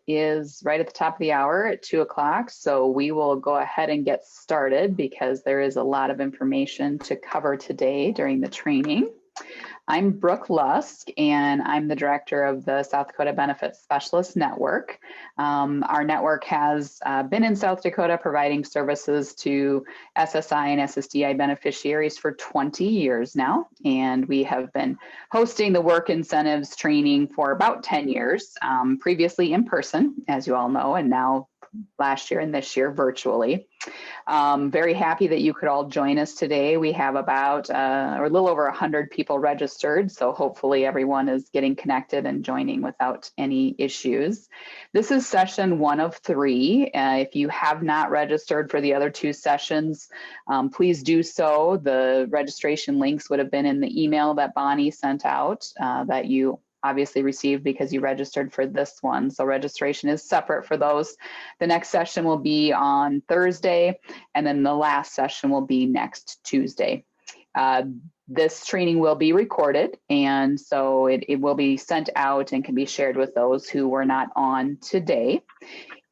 is right at the top of the hour at 2 o'clock, so we will go ahead and get started because there is a lot of information to cover today during the training. I'm Brooke Lusk, and I'm the director of the South Dakota Benefits Specialist Network. Our network has been in South Dakota providing services to SSI and Ssdi beneficiaries for 20 years now, and we have been hosting the work incentives training for about 10 years, previously in person, as you all know, and now last year and this year virtually. Very happy that you could all join us today. We have about or a little over 100 people registered, so hopefully everyone is getting connected and joining without any issues. This is session 1 of 3. If you have not registered for the other 2 sessions, please do so. The registration links would have been in the email that Bonnie sent out that you obviously received because you registered for this one. So registration is separate for those. The next session will be on Thursday, and then the last session will be next Tuesday. This training will be recorded, and so it will be sent out and can be shared with those who were not on today.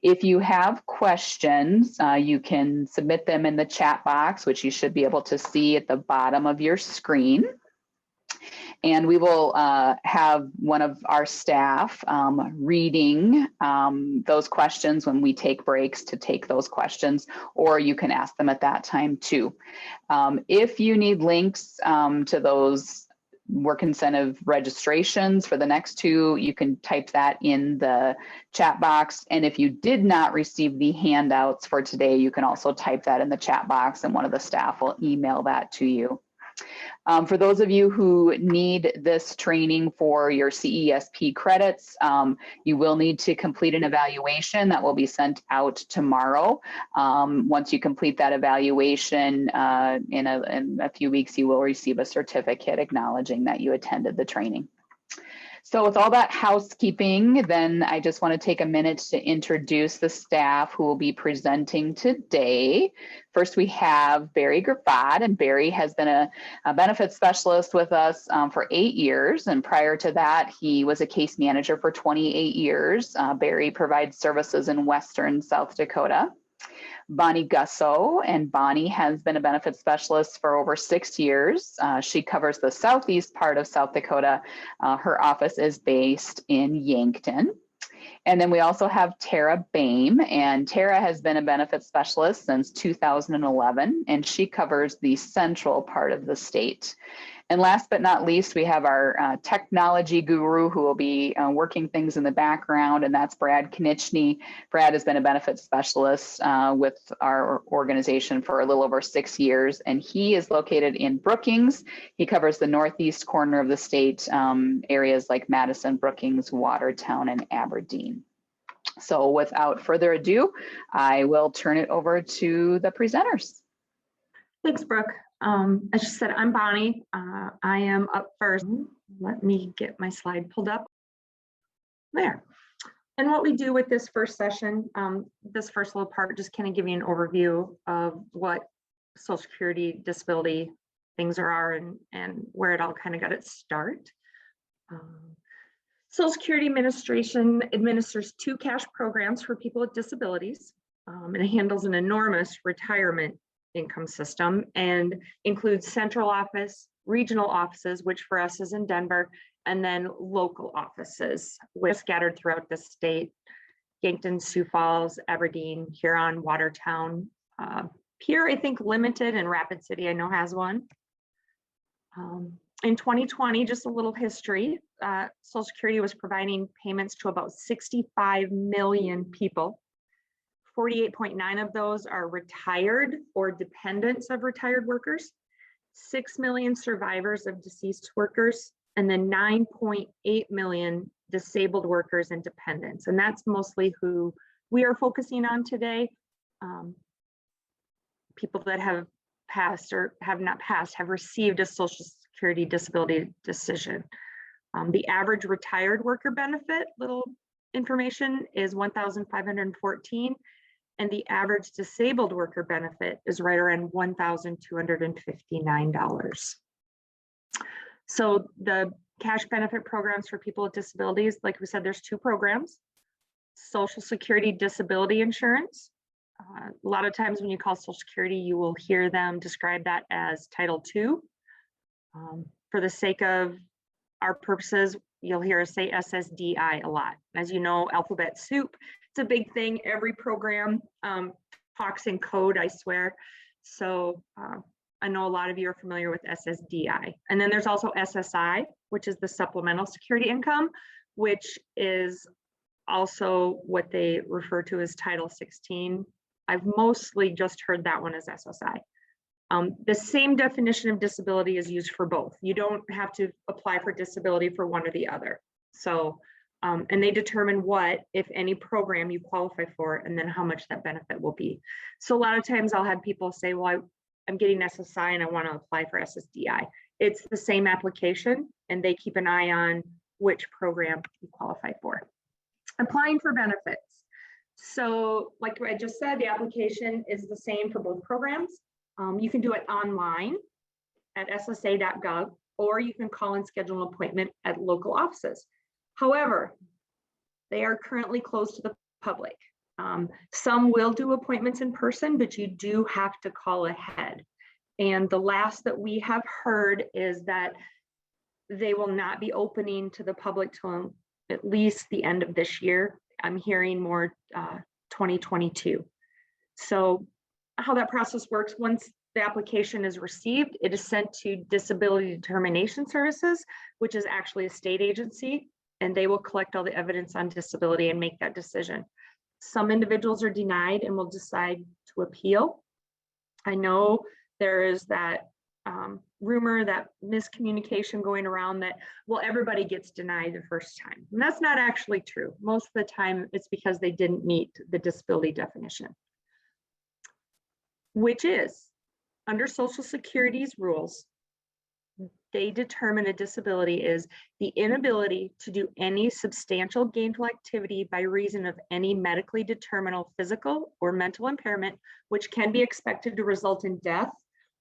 If you have questions, you can submit them in the chat box, which you should be able to see at the bottom of your screen. And we will have one of our staff reading those questions when we take breaks to take those questions, or you can ask them at that time too. If you need links to those work incentive registrations for the next 2, you can type that in the chat box. And if you did not receive the handouts for today, you can also type that in the chat box and one of the staff will email that to you. For those of you who need this training for your CESP credits, you will need to complete an evaluation that will be sent out tomorrow. Once you complete that evaluation, in a few weeks, you will receive a certificate acknowledging that you attended the training. So with all that housekeeping, then I just want to take a minute to introduce the staff who will be presenting today. First, we have Barry Grafad, and Barry has been a benefits specialist with us for 8 years, and prior to that, he was a case manager for 28 years. Barry provides services in Western South Dakota. Bonnie Gusso, and Bonnie has been a benefits specialist for over 6 years. She covers the southeast part of South Dakota. Her office is based in Yankton. And then we also have Tara Boehm, and Tara has been a benefits specialist since 2011, and she covers the central part of the state. And last but not least, we have our technology guru who will be working things in the background, and that's Brad Knichni. Brad has been a benefits specialist with our organization for a little over 6 years, and he is located in Brookings. He covers the northeast corner of the state, areas like Madison, Brookings, Watertown, and Aberdeen. So without further ado, I will turn it over to the presenters. Thanks, Brooke. As she said, I'm Bonnie. I am up first. Let me get my slide pulled up. There. And what we do with this first session, this first little part, just kind of give you an overview of what Social Security disability things are and where it all kind of got its start. Social Security Administration administers 2 cash programs for people with disabilities, and it handles an enormous retirement income system and includes central office, regional offices, which for us is in Denver, and then local offices, which are scattered throughout the state: Yankton, Sioux Falls, Aberdeen, Huron, Watertown. Here, I think limited, and Rapid City I know has one. In 2020, just a little history, Social Security was providing payments to about 65 million people. 48.9 of those are retired or dependents of retired workers, 6 million survivors of deceased workers, and then 9.8 million disabled workers and dependents. And that's mostly who we are focusing on today. People that have passed or have not passed have received a Social Security disability decision. The average retired worker benefit, little information, is $1,514. And the average disabled worker benefit is right around $1,259. So the cash benefit programs for people with disabilities, like we said, there's 2 programs. Social Security disability insurance. A lot of times when you call Social Security, you will hear them describe that as Title II. For the sake of our purposes, you'll hear us say SSDI a lot. As you know, alphabet soup, it's a big thing. Every program talks in code, I swear. So I know a lot of you are familiar with SSDI. And then there's also SSI, which is the Supplemental Security Income, which is also what they refer to as Title 16. I've mostly just heard that one as SSI. The same definition of disability is used for both. You don't have to apply for disability for one or the other. So, and they determine what, if any, program you qualify for, and then how much that benefit will be. So a lot of times I'll have people say, well, I'm getting SSI and I want to apply for SSDI. It's the same application, and they keep an eye on which program you qualify for. Applying for benefits. So like I just said, the application is the same for both programs. You can do it online at ssa.gov, or you can call and schedule an appointment at local offices. However, they are currently closed to the public. Some will do appointments in person, but you do have to call ahead. And the last that we have heard is that they will not be opening to the public till at least the end of this year. I'm hearing more 2022. So how that process works, once the application is received, it is sent to Disability Determination Services, which is actually a state agency, and they will collect all the evidence on disability and make that decision. Some individuals are denied and will decide to appeal. I know there is that rumor, that miscommunication going around that, well, everybody gets denied the first time. And that's not actually true. Most of the time it's because they didn't meet the disability definition, which is under Social Security's rules. They determine a disability is the inability to do any substantial gainful activity by reason of any medically determinable physical or mental impairment, which can be expected to result in death,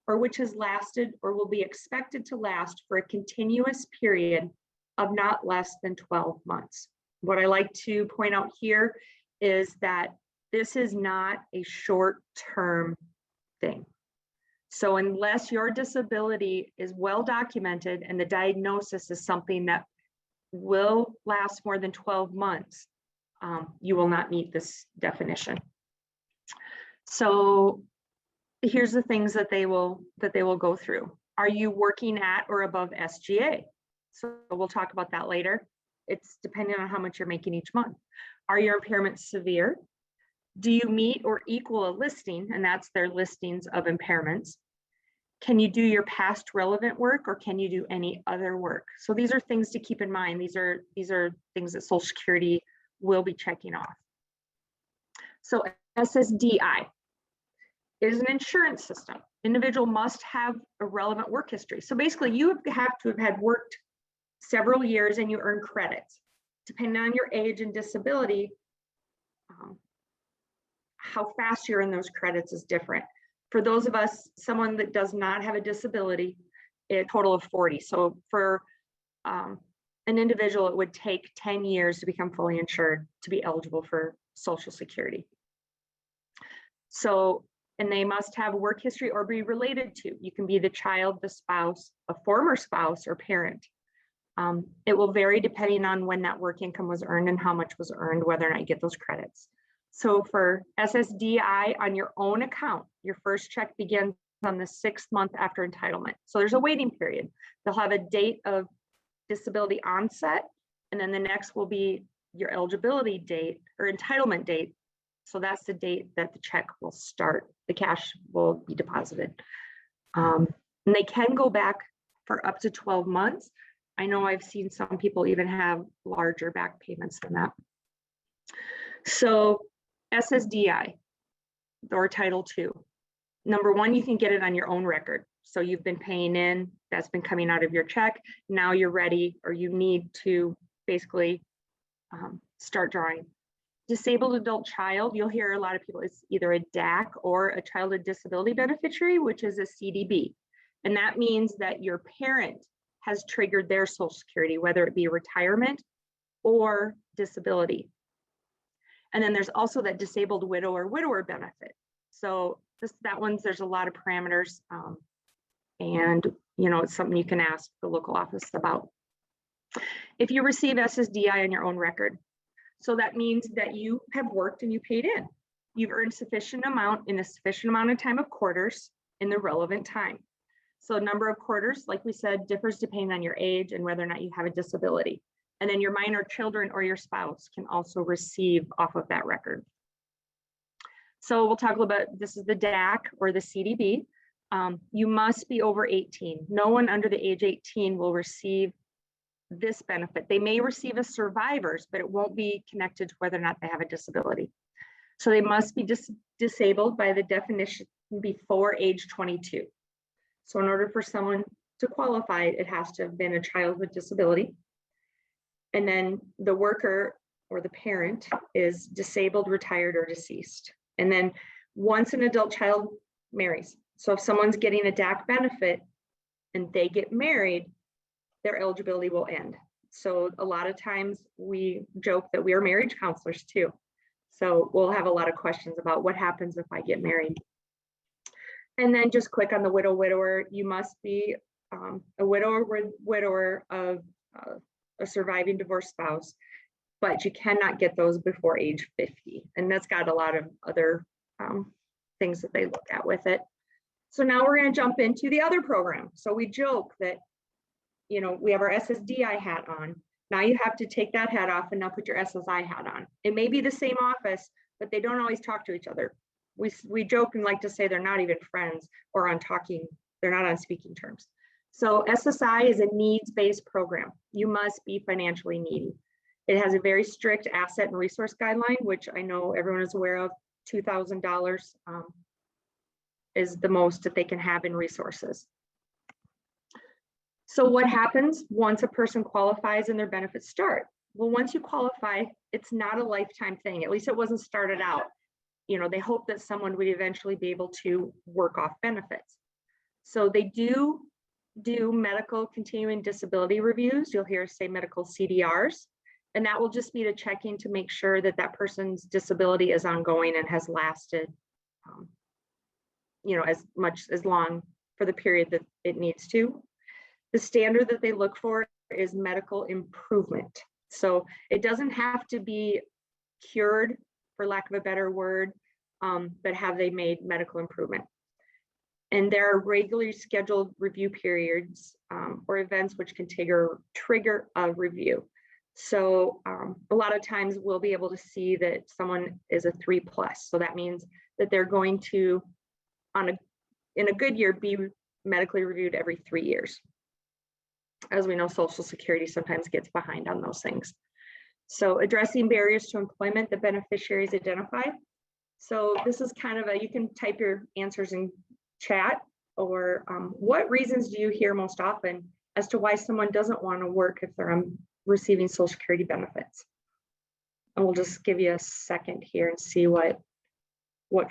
or which has lasted or will be expected to last for a continuous period of not less than 12 months. What I like to point out here is that this is not a short-term thing. So unless your disability is well documented and the diagnosis is something that will last more than 12 months, you will not meet this definition. So here's the things that they will go through. Are you working at or above SGA? So we'll talk about that later. It's depending on how much you're making each month. Are your impairments severe? Do you meet or equal a listing? And that's their listings of impairments. Can you do your past relevant work, or can you do any other work? So these are things to keep in mind. These are things that Social Security will be checking off. So SSDI is an insurance system. Individual must have a relevant work history. So basically you have to have had worked several years and you earn credits. Depending on your age and disability, how fast you're in those credits is different. For those of us, someone that does not have a disability, a total of 40. So for an individual, it would take 10 years to become fully insured to be eligible for Social Security. So, and they must have a work history or be related to. You can be the child, the spouse, a former spouse, or parent. It will vary depending on when that work income was earned and how much was earned, whether or not you get those credits. So for SSDI on your own account, your first check begins on the 6th month after entitlement. So there's a waiting period. They'll have a date of disability onset, and then the next will be your eligibility date or entitlement date. So that's the date that the check will start. The cash will be deposited. And they can go back for up to 12 months. I know I've seen some people even have larger back payments than that. So SSDI or Title II. Number one, you can get it on your own record. So you've been paying in, that's been coming out of your check. Now you're ready, or you need to basically start drawing. Disabled adult child, you'll hear a lot of people, it's either a DAC or a childhood disability beneficiary, which is a CDB. And that means that your parent has triggered their Social Security, whether it be retirement or disability. And then there's also that disabled widower benefit. So there's a lot of parameters, and it's something you can ask the local office about. If you receive SSDI on your own record, so that means that you have worked and you paid in. You've earned sufficient amount in a sufficient amount of time of quarters in the relevant time. So number of quarters, like we said, differs depending on your age and whether or not you have a disability. And then your minor children or your spouse can also receive off of that record. So we'll talk a little bit, this is the DAC or the CDB. You must be over 18. No one under the age 18 will receive this benefit. They may receive a survivor's, but it won't be connected to whether or not they have a disability. So they must be disabled by the definition before age 22. So in order for someone to qualify, it has to have been a child with disability. And then the worker or the parent is disabled, retired, or deceased. And then once an adult child marries, so if someone's getting a DAC benefit and they get married, their eligibility will end. So a lot of times we joke that we are marriage counselors too. So we'll have a lot of questions about what happens if I get married. And then just quick on the widower, you must be a widower of a surviving divorced spouse, but you cannot get those before age 50. And that's got a lot of other things that they look at with it. So now we're going to jump into the other program. So we joke that, we have our SSDI hat on. Now you have to take that hat off and now put your SSI hat on. It may be the same office, but they don't always talk to each other. We joke and like to say they're not even friends or they're not on speaking terms. So SSI is a needs-based program. You must be financially needy. It has a very strict asset and resource guideline, which I know everyone is aware of. $2,000 is the most that they can have in resources. So what happens once a person qualifies and their benefits start? Well, once you qualify, it's not a lifetime thing. At least it wasn't started out. They hope that someone would eventually be able to work off benefits. So they do medical continuing disability reviews. You'll hear us say medical CDRs, and that will just be to check in to make sure that that person's disability is ongoing and has lasted, as long for the period that it needs to. The standard that they look for is medical improvement. So it doesn't have to be cured, for lack of a better word, but have they made medical improvement? And there are regularly scheduled review periods or events which can trigger a review. So a lot of times we'll be able to see that someone is a 3+. So that means that they're going to, in a good year, be medically reviewed every 3 years. As we know, Social Security sometimes gets behind on those things. So addressing barriers to employment that beneficiaries identify. So this is kind of you can type your answers in chat, or what reasons do you hear most often as to why someone doesn't want to work if they're receiving Social Security benefits? And we'll just give you a second here and see what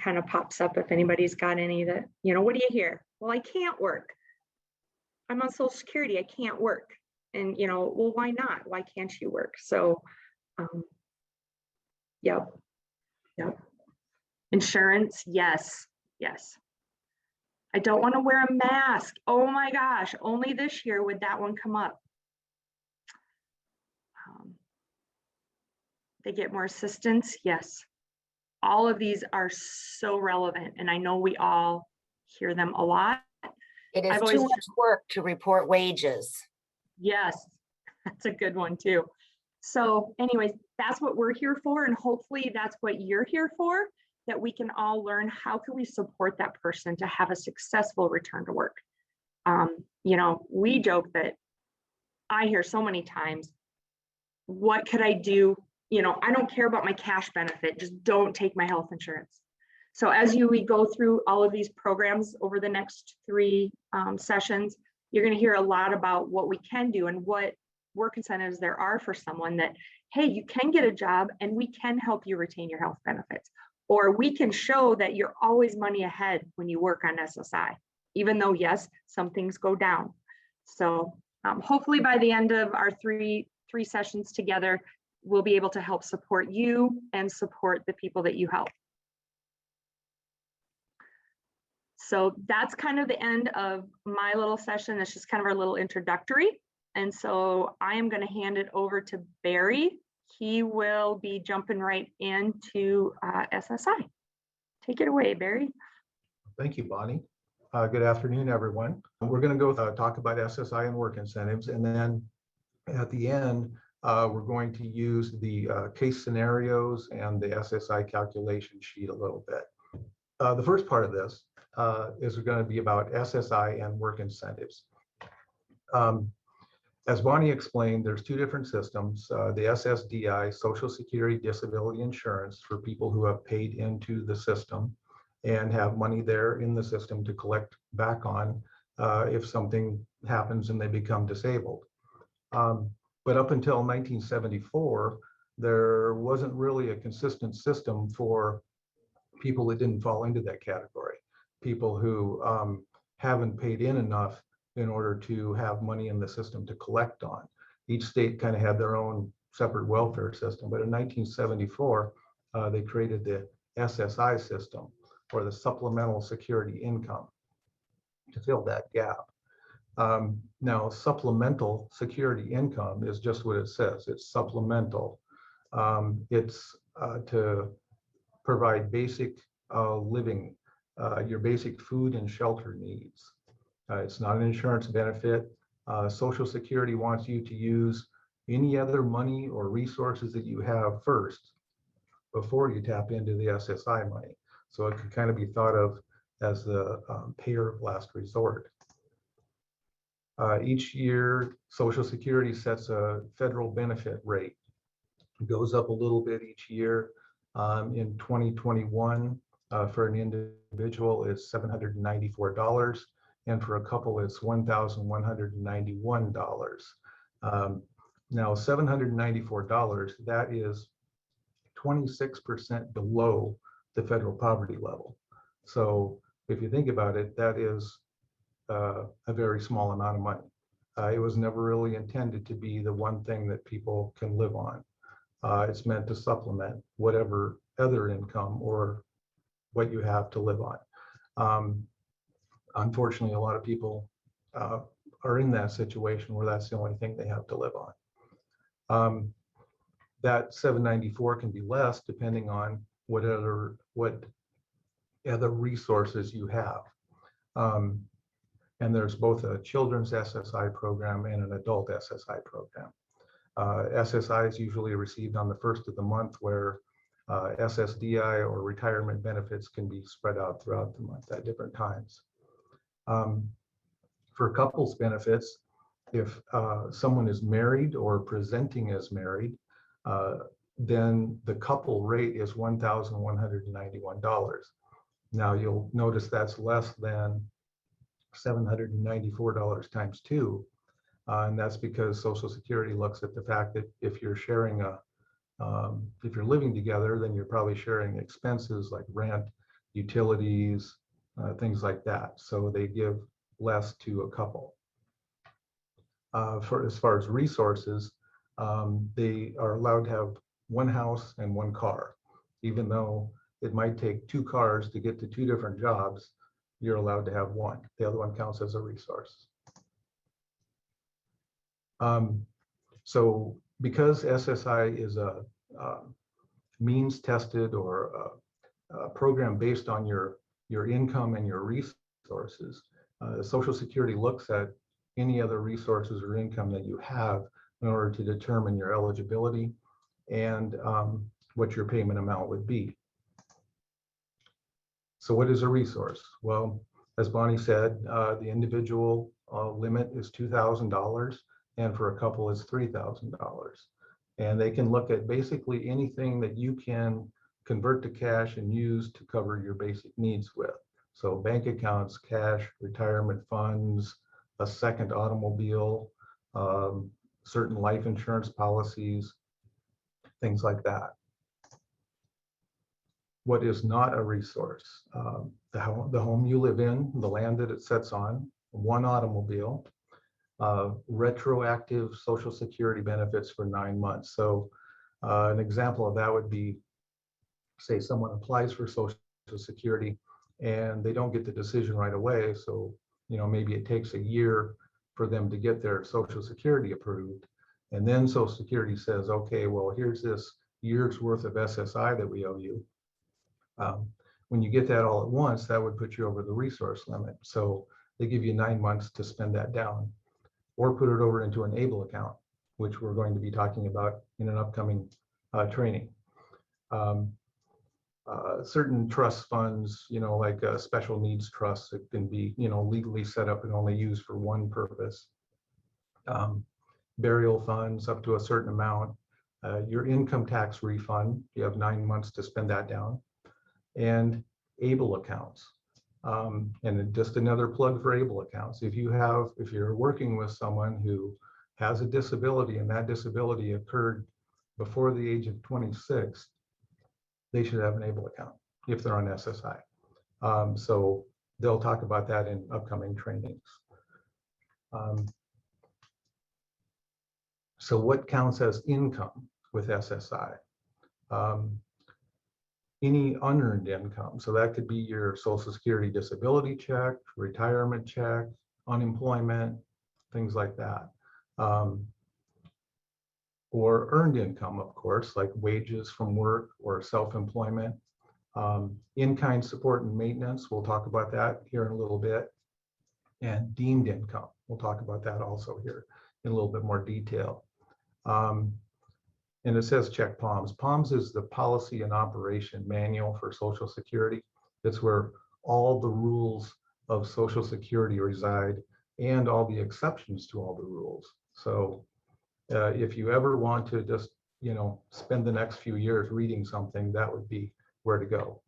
kind of pops up, if anybody's got any that, what do you hear? Well, I can't work. I'm on Social Security, I can't work. And, well, why not? Why can't you work? So, yep. Insurance, yes. I don't want to wear a mask. Oh my gosh, only this year would that one come up. They get more assistance, yes. All of these are so relevant, and I know we all hear them a lot. It is too much work to report wages. Yes, that's a good one too. So anyways, that's what we're here for, and hopefully that's what you're here for, that we can all learn how can we support that person to have a successful return to work. We joke that I hear so many times, what could I do? I don't care about my cash benefit, just don't take my health insurance. So as we go through all of these programs over the next 3 sessions, you're going to hear a lot about what we can do and what work incentives there are for someone that, hey, you can get a job and we can help you retain your health benefits. Or we can show that you're always money ahead when you work on SSI, even though, yes, some things go down. So hopefully by the end of our three sessions together, we'll be able to help support you and support the people that you help. So that's kind of the end of my little session. It's just kind of our little introductory. And so I am going to hand it over to Barry. He will be jumping right into SSI. Take it away, Barry. Thank you, Bonnie. Good afternoon, everyone. We're going to go talk about SSI and work incentives. And then at the end, we're going to use the case scenarios and the SSI calculation sheet a little bit. The first part of this is going to be about SSI and work incentives. As Bonnie explained, there's two different systems, the Ssdi, Social Security Disability Insurance for people who have paid into the system and have money there in the system to collect back on if something happens and they become disabled. But up until 1974, there wasn't really a consistent system for people that didn't fall into that category, people who haven't paid in enough in order to have money in the system to collect on. Each state kind of had their own separate welfare system, but in 1974, they created the SSI system, or the Supplemental Security Income, to fill that gap. Now, Supplemental Security Income is just what it says. It's supplemental. It's to provide basic living, your basic food and shelter needs. It's not an insurance benefit. Social Security wants you to use any other money or resources that you have first before you tap into the SSI money. So it can kind of be thought of as the payer of last resort. Each year, Social Security sets a federal benefit rate. It goes up a little bit each year. In 2021, for an individual, it's $794. And for a couple, it's $1,191. Now, $794, that is 26% below the federal poverty level. So if you think about it, that is a very small amount of money. It was never really intended to be the one thing that people can live on. It's meant to supplement whatever other income or what you have to live on. Unfortunately, a lot of people are in that situation where that's the only thing they have to live on. That $794 can be less depending on what other resources you have. And there's both a children's SSI program and an adult SSI program. SSI is usually received on the first of the month, where SSDI or retirement benefits can be spread out throughout the month at different times. For couples benefits, if someone is married or presenting as married, then the couple rate is $1,191. Now you'll notice that's less than $794 times 2, and that's because Social Security looks at the fact that if you're sharing if you're living together, then you're probably sharing expenses like rent, utilities, things like that. So they give less to a couple. As far as resources, they are allowed to have one house and one car. Even though it might take 2 cars to get to 2 different jobs, you're allowed to have one. The other one counts as a resource. So because SSI is a means tested or a program based on your income and your resources, Social Security looks at any other resources or income that you have in order to determine your eligibility and what your payment amount would be. So what is a resource? Well, as Bonnie said, the individual limit is $2,000, and for a couple it's $3,000. And they can look at basically anything that you can convert to cash and use to cover your basic needs with. So bank accounts, cash, retirement funds, a second automobile, certain life insurance policies, things like that. What is not a resource? The home you live in, the land that it sits on, one automobile, retroactive Social Security benefits for 9 months. So An example of that would be, say someone applies for Social Security and they don't get the decision right away. So, maybe it takes a year for them to get their Social Security approved. And then Social Security says, okay, well, here's this year's worth of SSI that we owe you. When you get that all at once, that would put you over the resource limit. So they give you 9 months to spend that down or put it over into an ABLE account, which we're going to be talking about in an upcoming training. Certain trust funds, like special needs trusts, it can be, legally set up and only used for one purpose. Burial funds up to a certain amount. Your income tax refund, you have 9 months to spend that down. And ABLE accounts. And just another plug for ABLE accounts. If you're working with someone who has a disability and that disability occurred before the age of 26, they should have an ABLE account if they're on SSI. So they'll talk about that in upcoming trainings. So what counts as income with SSI? Any unearned income. So that could be your Social Security disability check, retirement check, unemployment, things like that. Or earned income, of course, like wages from work or self-employment. In-kind support and maintenance, we'll talk about that here in a little bit. And deemed income, we'll talk about that also here in a little bit more detail. And it says check POMS. POMS is the policy and operation manual for Social Security. It's where all the rules of Social Security reside and all the exceptions to all the rules. So if you ever want to just, spend the next few years reading something, that would be where to go.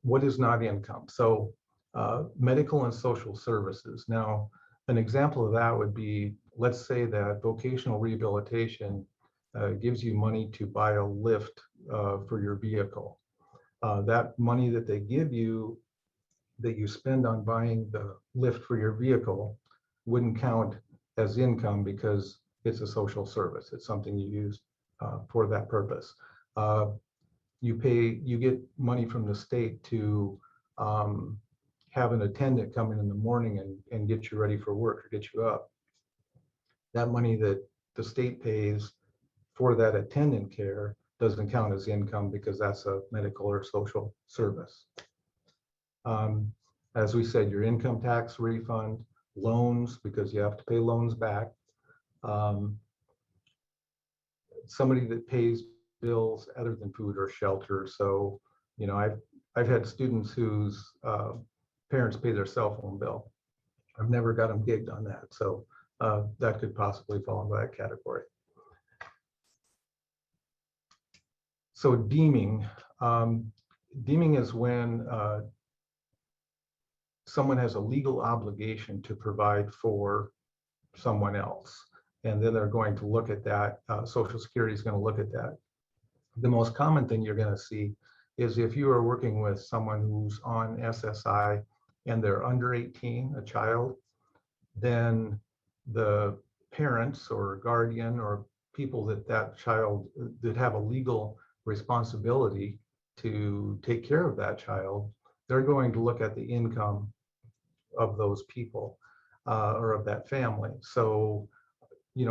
What is not income? So medical and social services. Now, an example of that would be, let's say that vocational rehabilitation gives you money to buy a lift for your vehicle. That money that they give you, that you spend on buying the lift for your vehicle, wouldn't count as income because it's a social service. It's something you use for that purpose. You get money from the state to have an attendant come in the morning and get you ready for work or get you up. That money that the state pays for that attendant care doesn't count as income because that's a medical or social service. As we said, your income tax refund, loans, because you have to pay loans back. Somebody that pays bills other than food or shelter. So, I've had students whose parents pay their cell phone bill. I've never got them gigged on that. So that could possibly fall into that category. So deeming. Deeming is when someone has a legal obligation to provide for someone else. And then they're going to look at that. Social Security is going to look at that. The most common thing you're going to see is if you are working with someone who's on SSI and they're under 18, a child, then the parents or guardian or people that child that have a legal responsibility to take care of that child, they're going to look at the income of those people or of that family. So,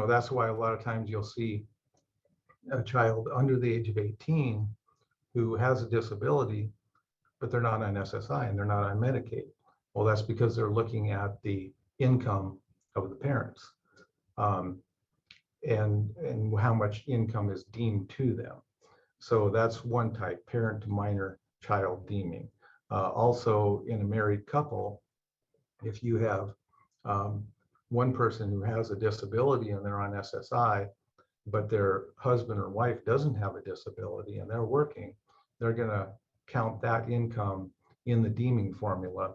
that's why a lot of times you'll see a child under the age of 18 who has a disability, but they're not on SSI and they're not on Medicaid. Well, that's because they're looking at the income of the parents and how much income is deemed to them. So that's one type, parent to minor child deeming. Also, in a married couple, if you have one person who has a disability and they're on SSI, but their husband or wife doesn't have a disability and they're working, they're going to count that income in the deeming formula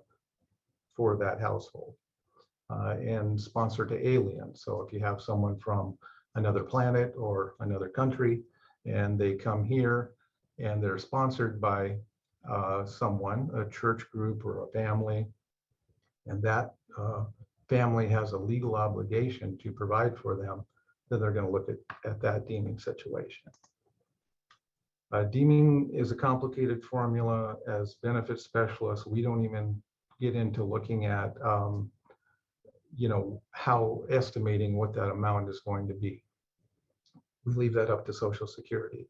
for that household. And sponsor to alien. So if you have someone from another planet or another country and they come here and they're sponsored by someone, a church group or a family, and that family has a legal obligation to provide for them, then they're going to look at that deeming situation. Deeming is a complicated formula. As benefit specialists, we don't even get into looking at, how estimating what that amount is going to be. We leave that up to Social Security.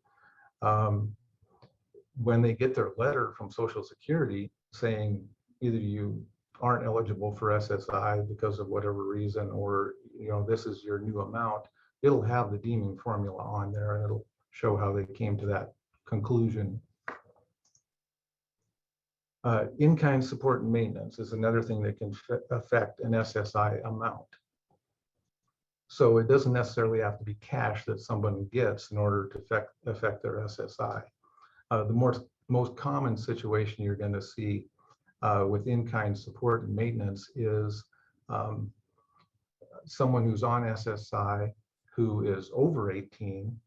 When they get their letter from Social Security saying either you aren't eligible for SSI because of whatever reason, or this is your new amount, it'll have the deeming formula on there and it'll show how they came to that conclusion. In-kind support and maintenance is another thing that can affect an SSI amount. So it doesn't necessarily have to be cash that someone gets in order to affect their SSI. The most common situation you're going to see with in-kind support and maintenance is someone who's on SSI who is over 18,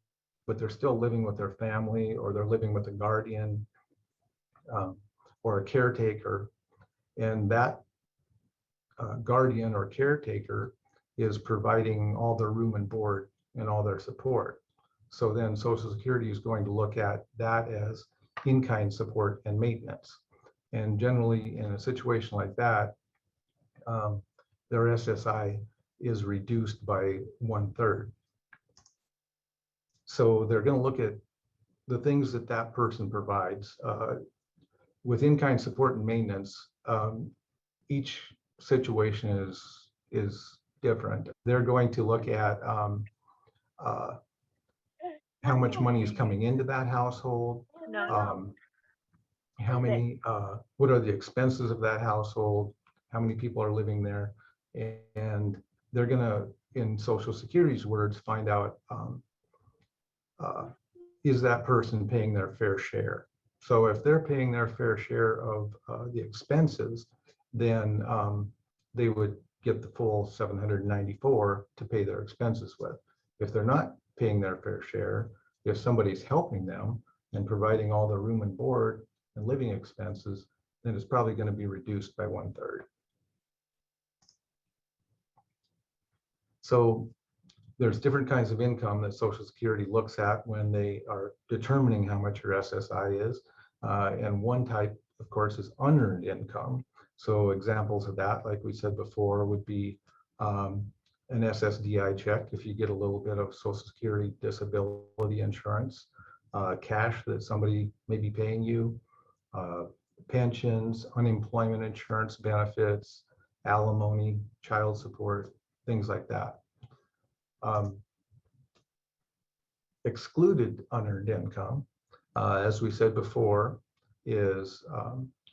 but they're still living with their family, or they're living with a guardian or a caretaker, and that guardian or caretaker is providing all their room and board and all their support. So then Social Security is going to look at that as in-kind support and maintenance. And generally in a situation like that, their SSI is reduced by 1/3. So they're going to look at the things that that person provides. With in-kind support and maintenance, each situation is different. They're going to look at how much money is coming into that household, how many, what are the expenses of that household, how many people are living there, and they're going to, in Social Security's words, find out is that person paying their fair share. So if they're paying their fair share of the expenses, then they would get the full $794 to pay their expenses with. If they're not paying their fair share, if somebody's helping them and providing all the room and board and living expenses, then it's probably going to be reduced by 1/3. So there's different kinds of income that Social Security looks at when they are determining how much your SSI is. And one type, of course, is unearned income. So examples of that, like we said before, would be an SSDI check if you get a little bit of Social Security disability insurance, cash that somebody may be paying you, pensions, unemployment insurance benefits, alimony, child support, things like that. Excluded unearned income, as we said before, is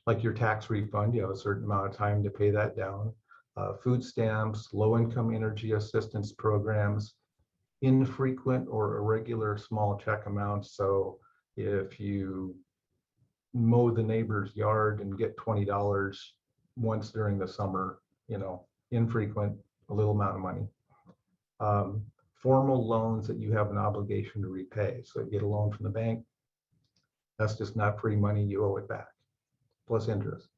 like your tax refund. You have a certain amount of time to pay that down. Food stamps, low-income energy assistance programs, infrequent or irregular small check amounts. So if you mow the neighbor's yard and get $20 once during the summer, infrequent, a little amount of money. Formal loans that you have an obligation to repay. So you get a loan from the bank, that's just not free money, you owe it back, plus interest.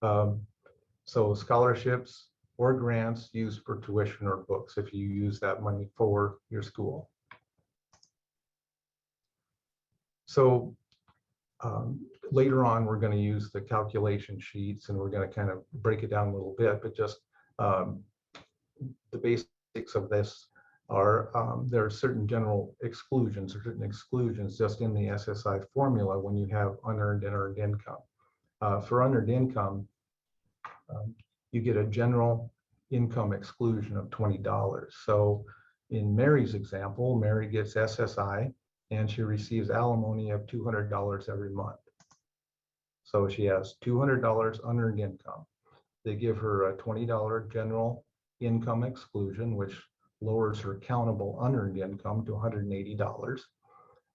So scholarships or grants used for tuition or books if you use that money for your school. So later on, we're going to use the calculation sheets and we're going to kind of break it down a little bit, but just the basics of this are there are certain general exclusions or certain exclusions just in the SSI formula when you have unearned and earned income. For unearned income, you get a general income exclusion of $20. So in Mary's example, Mary gets SSI and she receives alimony of $200 every month. So she has $200 unearned income. They give her a $20 general income exclusion, which lowers her countable unearned income to $180.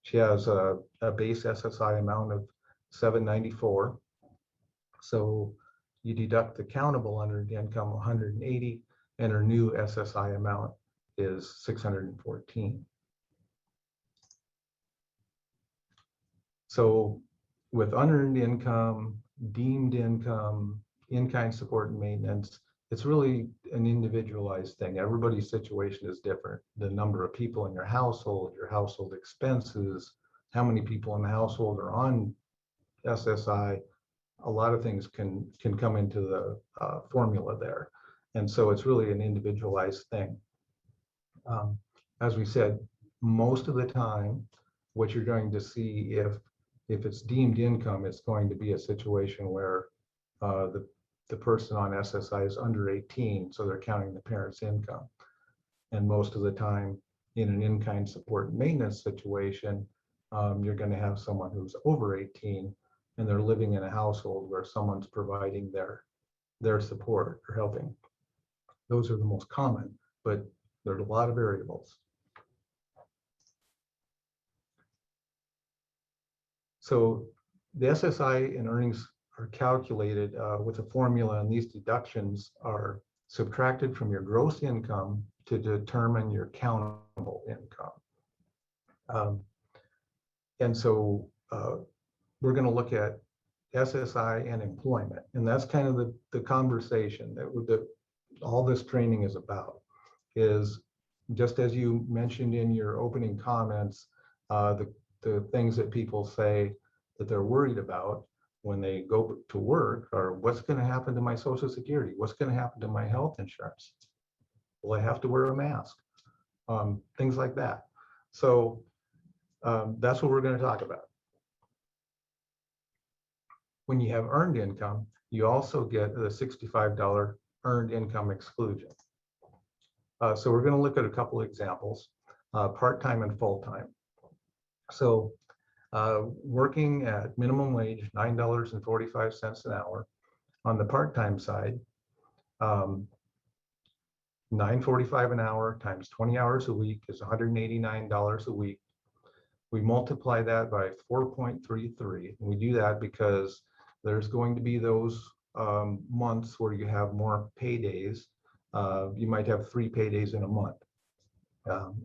She has a base SSI amount of $794. So you deduct the countable unearned income, 180, and her new SSI amount is 614. So with unearned income, deemed income, in-kind support and maintenance, it's really an individualized thing. Everybody's situation is different. The number of people in your household expenses, how many people in the household are on SSI, a lot of things can come into the formula there. And so it's really an individualized thing. As we said, most of the time, what you're going to see if it's deemed income, it's going to be a situation where the person on SSI is under 18, so they're counting the parent's income. And most of the time, in an in-kind support and maintenance situation, you're going to have someone who's over 18 and they're living in a household where someone's providing their support or helping. Those are the most common, but there's a lot of variables. So the SSI and earnings are calculated with a formula, and these deductions are subtracted from your gross income to determine your countable income. And so we're going to look at SSI and employment, and that's kind of the conversation that all this training is about. Is just as you mentioned in your opening comments, the things that people say that they're worried about when they go to work are, what's going to happen to my Social Security? What's going to happen to my health insurance? Will I have to wear a mask? Things like that. So that's what we're going to talk about. When you have earned income, you also get the $65 earned income exclusion. So we're going to look at a couple of examples, part-time and full-time. So working at minimum wage, $9.45 an hour. On the part-time side, $9.45 an hour times 20 hours a week is $189 a week. We multiply that by 4.33. And we do that because there's going to be those months where you have more paydays. You might have 3 paydays in a month,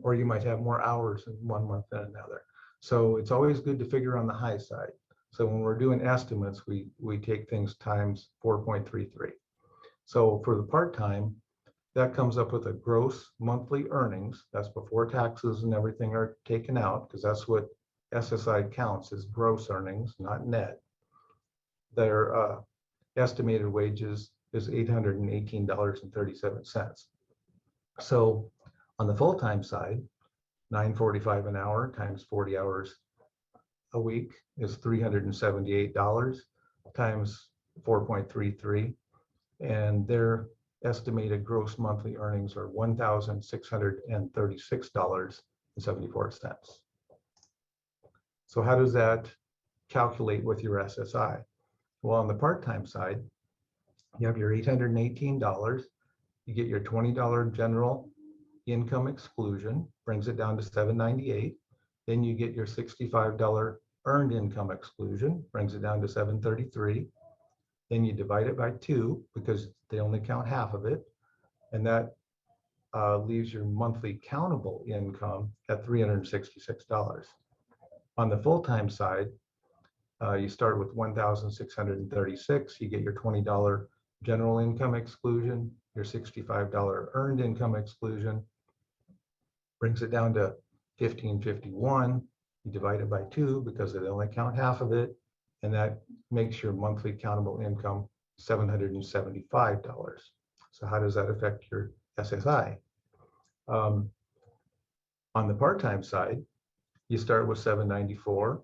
or you might have more hours in one month than another. So it's always good to figure on the high side. So when we're doing estimates, we take things times 4.33. So for the part-time, that comes up with a gross monthly earnings. That's before taxes and everything are taken out, because that's what SSI counts as gross earnings, not net. Their estimated wages is $818.37. So on the full-time side, $9.45 an hour times 40 hours a week is $378 times 4.33, and their estimated gross monthly earnings are $1,636.74. So how does that calculate with your SSI? Well, on the part-time side, you have your $818, you get your $20 general income exclusion, brings it down to $798. Then you get your $65 earned income exclusion, brings it down to $733. Then you divide it by 2 because they only count half of it. And that leaves your monthly countable income at $366. On the full-time side, you start with $1,636. You get your $20 general income exclusion, your $65 earned income exclusion, brings it down to $1,551. You divide it by 2 because they only count half of it, and that makes your monthly countable income $775. So how does that affect your SSI? On the part-time side, you start with $794.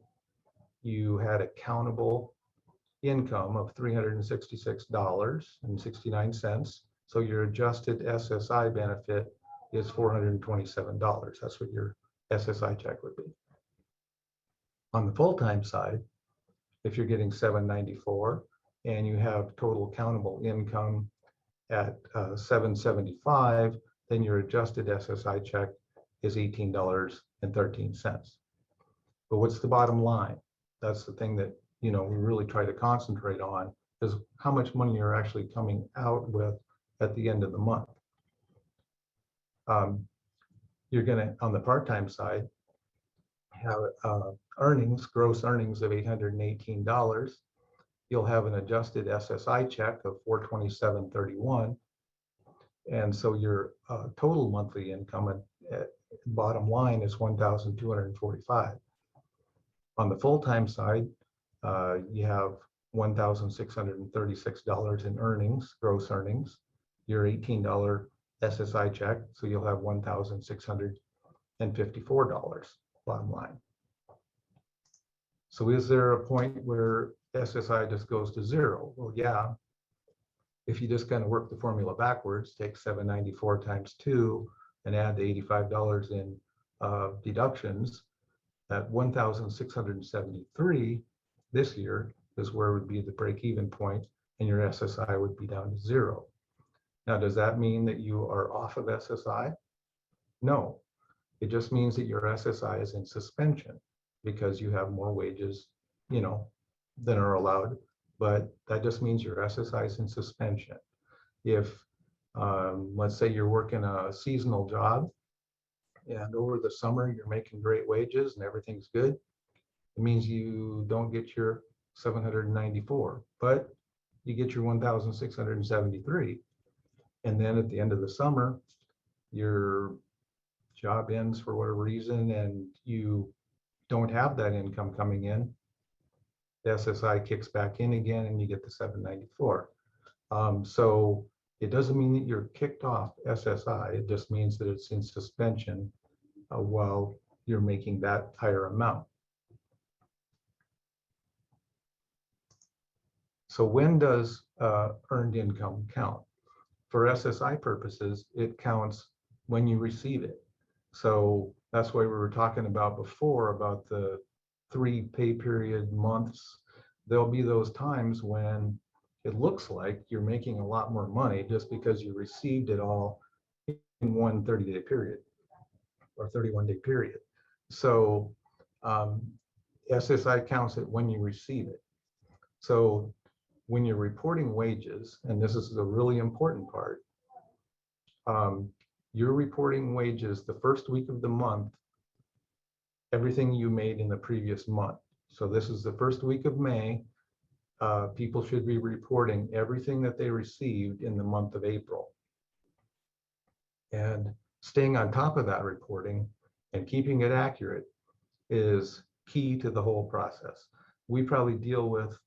You had a countable income of $366.69. So your adjusted SSI benefit is $427. That's what your SSI check would be. On the full-time side, if you're getting $794 and you have total countable income at $775, then your adjusted SSI check is $18.13. But what's the bottom line? That's the thing that we really try to concentrate on, is how much money you're actually coming out with at the end of the month. You're going to, on the part-time side, have gross earnings of $818. You'll have an adjusted SSI check of $427.31, And so your total monthly income at bottom line is $1,245. On the full-time side, you have $1,636 in earnings, gross earnings, your $18 SSI check, so you'll have $1,654 bottom line. So is there a point where SSI just goes to zero? Well, yeah. If you just kind of work the formula backwards, take 794 times 2 and add the $85 in deductions, at 1,673 this year is where would be the break-even point, and your SSI would be down to zero. Now, does that mean that you are off of SSI? No, it just means that your SSI is in suspension because you have more wages, than are allowed. But that just means your SSI is in suspension. If, let's say you're working a seasonal job and over the summer you're making great wages and everything's good, it means you don't get your 794, but you get your 1,673. And then at the end of the summer, your job ends for whatever reason and you don't have that income coming in. The SSI kicks back in again and you get the 794. So it doesn't mean that you're kicked off SSI. It just means that it's in suspension while you're making that higher amount. So when does earned income count? For SSI purposes, it counts when you receive it. So that's why we were talking about before about the 3 pay period months. There'll be those times when it looks like you're making a lot more money just because you received it all in one 30-day period or 31-day period. So SSI counts it when you receive it. So when you're reporting wages, and this is a really important part, you're reporting wages the first week of the month, everything you made in the previous month. So this is the first week of May. People should be reporting everything that they received in the month of April. And staying on top of that reporting and keeping it accurate is key to the whole process. We probably deal with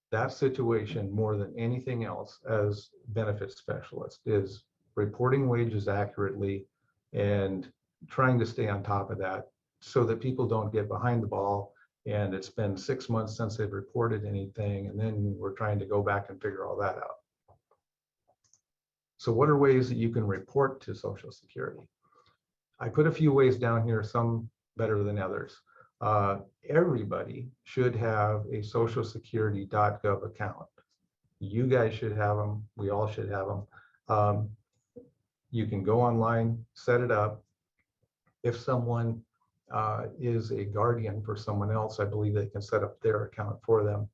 that situation more than anything else as benefits specialists, is reporting wages accurately and trying to stay on top of that so that people don't get behind the ball and it's been 6 months since they've reported anything, and then we're trying to go back and figure all that out. So what are ways that you can report to Social Security? I put a few ways down here, some better than others. Everybody should have a socialsecurity.gov account. You guys should have them. We all should have them. You can go online, set it up. If someone is a guardian for someone else, I believe they can set up their account for them.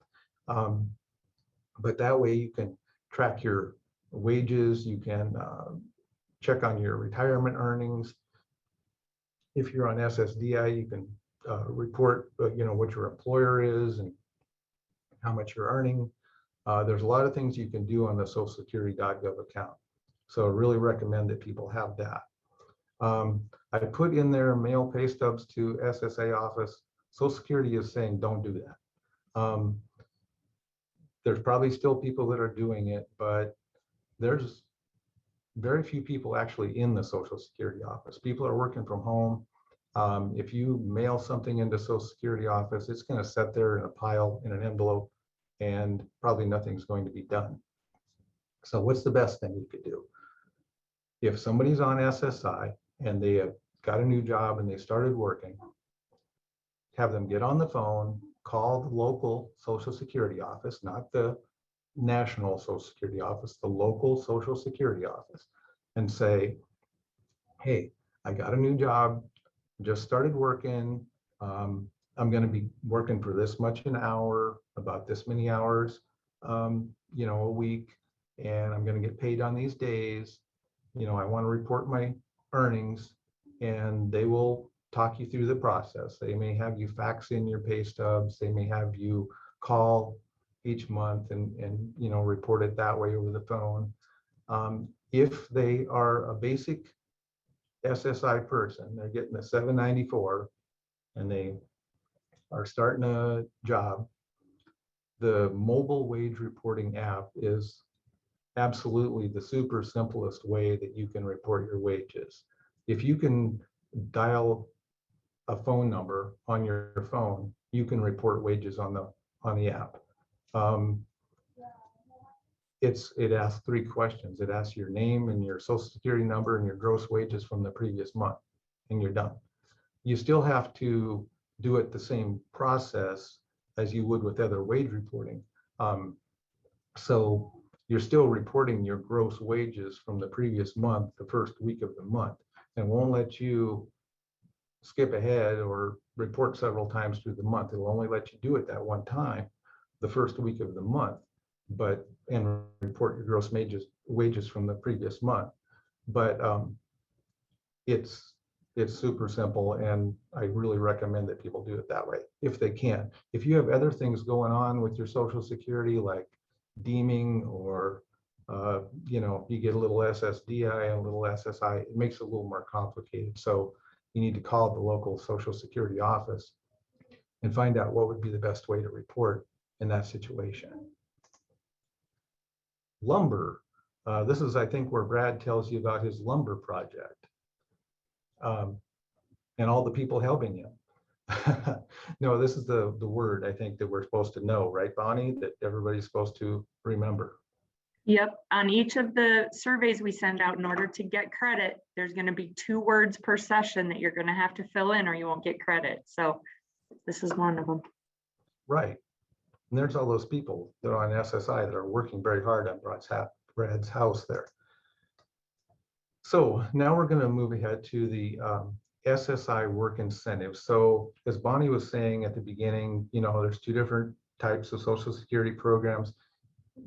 But that way you can track your wages, you can check on your retirement earnings. If you're on Ssdi, you can report what your employer is and how much you're earning. There's a lot of things you can do on the socialsecurity.gov account. So I really recommend that people have that. I put in there mail pay stubs to SSA office. Social Security is saying don't do that. There's probably still people that are doing it, but there's very few people actually in the Social Security office. People are working from home. If you mail something into Social Security office, it's going to sit there in a pile in an envelope and probably nothing's going to be done. So what's the best thing you could do? If somebody's on SSI and they have got a new job and they started working, have them get on the phone, call the local Social Security office, not the national Social Security office, the local Social Security office, and say, hey, I got a new job, just started working. I'm going to be working for this much an hour, about this many hours, a week, and I'm going to get paid on these days. I want to report my earnings, and they will talk you through the process. They may have you fax in your pay stubs. They may have you call each month and report it that way over the phone. if they are a basic SSI person, they're getting a 794 and they are starting a job, the mobile wage reporting app is absolutely the super simplest way that you can report your wages. If you can dial a phone number on your phone, you can report wages on the app. It asks 3 questions. It asks your name and your social security number and your gross wages from the previous month, and you're done. You still have to do it the same process as you would with other wage reporting. So you're still reporting your gross wages from the previous month, the first week of the month, and won't let you skip ahead or report several times through the month. It'll only let you do it that one time, the first week of the month, and report your gross wages from the previous month. But it's super simple, and I really recommend that people do it that way if they can. If you have other things going on with your Social Security, like deeming, or you get a little SSDI and a little SSI, it makes it a little more complicated. So you need to call the local Social Security office and find out what would be the best way to report in that situation. Lumber. This is, I think, where Brad tells you about his lumber project and all the people helping him. No, this is the word I think that we're supposed to know, right, Bonnie? That everybody's supposed to remember. Yep, on each of the surveys we send out, in order to get credit, there's going to be 2 words per session that you're going to have to fill in or you won't get credit. So this is one of them. Right. And there's all those people that are on SSI that are working very hard on Brad's house there. So now we're going to move ahead to the SSI Work Incentive. So as Bonnie was saying at the beginning, there's 2 different types of Social Security programs.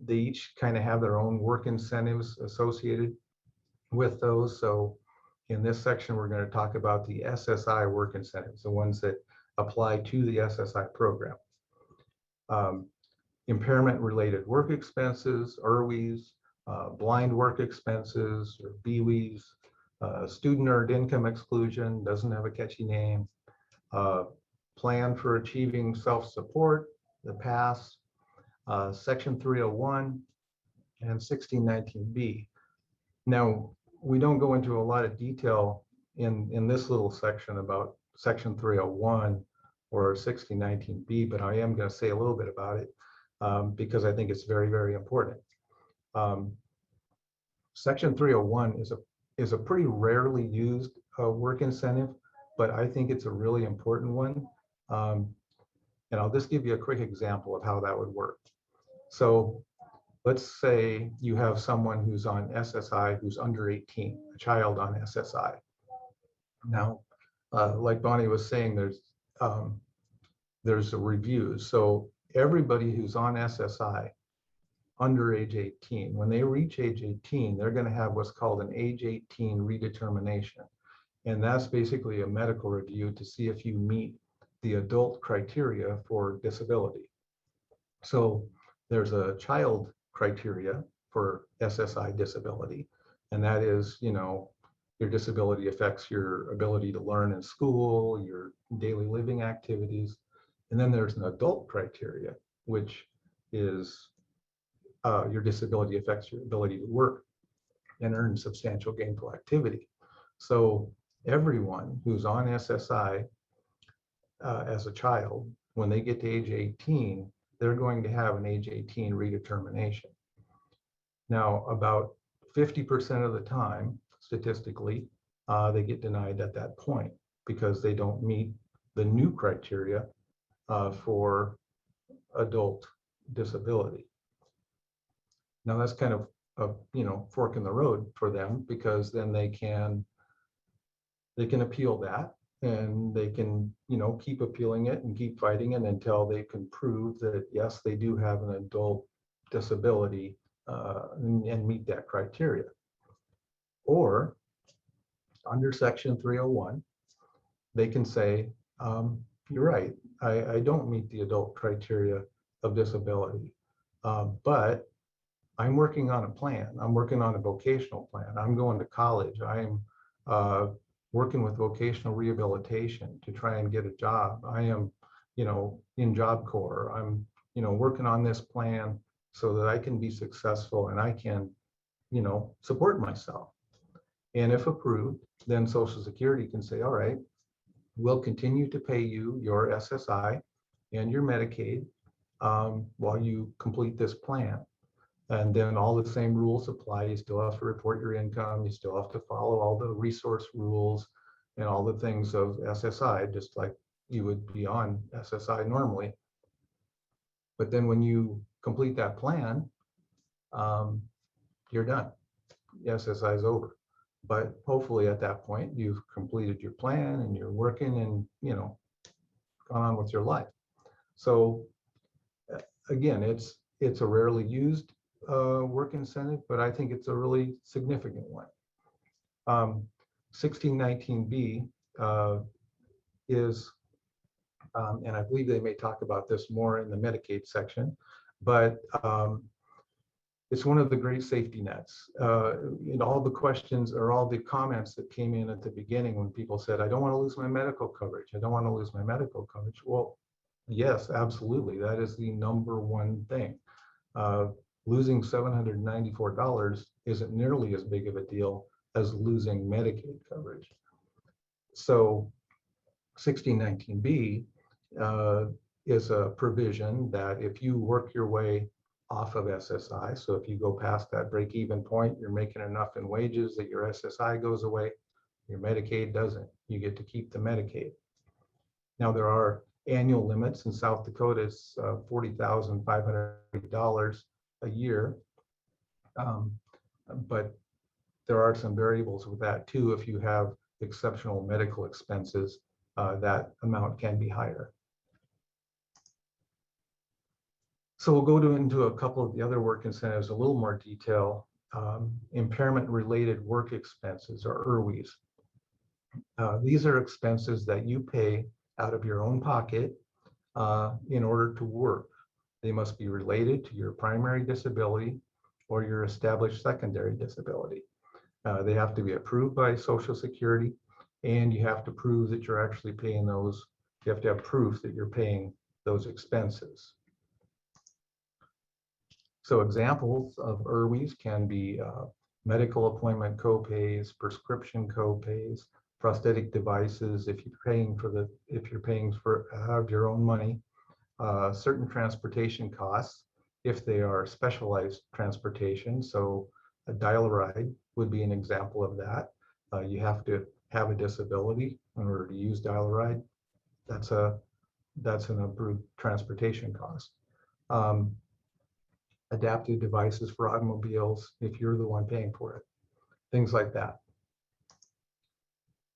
They each kind of have their own work incentives associated with those. So in this section, we're going to talk about the SSI work incentives, the ones that apply to the SSI program. Impairment related work expenses, IRWEs, blind work expenses, or BWEs, student earned income exclusion, doesn't have a catchy name, plan for achieving self-support, the PASS, Section 301, and 1619B. Now, we don't go into a lot of detail in this little section about Section 301 or 1619B, but I am going to say a little bit about it because I think it's very, very important. Section 301 is a pretty rarely used work incentive, but I think it's a really important one. And I'll just give you a quick example of how that would work. So let's say you have someone who's on SSI who's under 18, a child on SSI. Now, like Bonnie was saying, there's a review. So everybody who's on SSI under age 18, when they reach age 18, they're going to have what's called an age 18 redetermination. And that's basically a medical review to see if you meet the adult criteria for disability. So there's a child criteria for SSI disability, and that is, your disability affects your ability to learn in school, your daily living activities. And then there's an adult criteria, which is your disability affects your ability to work and earn substantial gainful activity. So everyone who's on SSI as a child, when they get to age 18, they're going to have an age 18 redetermination. Now, about 50% of the time, statistically, they get denied at that point because they don't meet the new criteria for adult disability. Now, that's kind of a fork in the road for them, because then they can appeal that, and they can keep appealing it and keep fighting it until they can prove that yes, they do have an adult disability and meet that criteria. Or under Section 301, they can say, you're right, I don't meet the adult criteria of disability, but I'm working on a plan. I'm working on a vocational plan. I'm going to college. I'm working with vocational rehabilitation to try and get a job. I am, in Job Corps. I'm, working on this plan so that I can be successful and I can, support myself. And if approved, then Social Security can say, all right, we'll continue to pay you your SSI and your Medicaid while you complete this plan. And then all the same rules apply. You still have to report your income. You still have to follow all the resource rules and all the things of SSI, just like you would be on SSI normally. But then when you complete that plan, you're done. SSI is over. But hopefully at that point, you've completed your plan and you're working and, gone on with your life. So again, it's a rarely used work incentive, but I think it's a really significant one. 1619B is, and I believe they may talk about this more in the Medicaid section, but it's one of the great safety nets. All the questions or all the comments that came in at the beginning when people said, I don't want to lose my medical coverage. I don't want to lose my medical coverage. Well, yes, absolutely. That is the number one thing. Losing $794 isn't nearly as big of a deal as losing Medicaid coverage. So 1619B is a provision that if you work your way off of SSI, so if you go past that break-even point, you're making enough in wages that your SSI goes away, your Medicaid doesn't. You get to keep the Medicaid. Now there are annual limits in South Dakota. It's $40,500 a year, but there are some variables with that too. If you have exceptional medical expenses, that amount can be higher. So we'll go into a couple of the other work incentives, a little more detail. Impairment related work expenses, or IRWIs. These are expenses that you pay out of your own pocket in order to work. They must be related to your primary disability or your established secondary disability. They have to be approved by Social Security, and you have to prove that you're actually paying those. You have to have proof that you're paying those expenses. So examples of IRWIs can be medical appointment co-pays, prescription co-pays, prosthetic devices if you're paying for out of your own money, certain transportation costs if they are specialized transportation. So a dial-a-ride would be an example of that. You have to have a disability in order to use dial-a-ride. That's an approved transportation cost. Adaptive devices for automobiles if you're the one paying for it, things like that.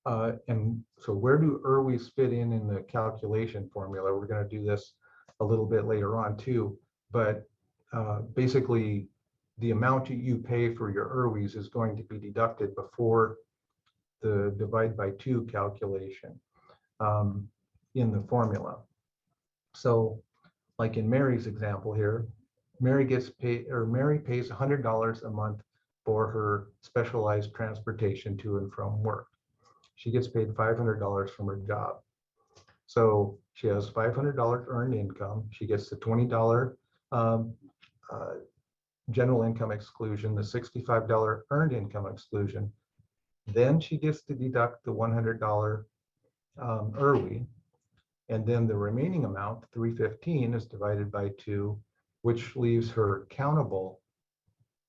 And so where do IRWIs fit in the calculation formula? We're going to do this a little bit later on too, but basically the amount you pay for your IRWIs is going to be deducted before the divide by 2 calculation in the formula. So like in Mary's example here, Mary pays $100 a month for her specialized transportation to and from work. She gets paid $500 from her job. So she has $500 earned income. She gets the $20 general income exclusion, the $65 earned income exclusion. Then she gets to deduct the $100 IRWI. And then the remaining amount, $315, is divided by 2, which leaves her countable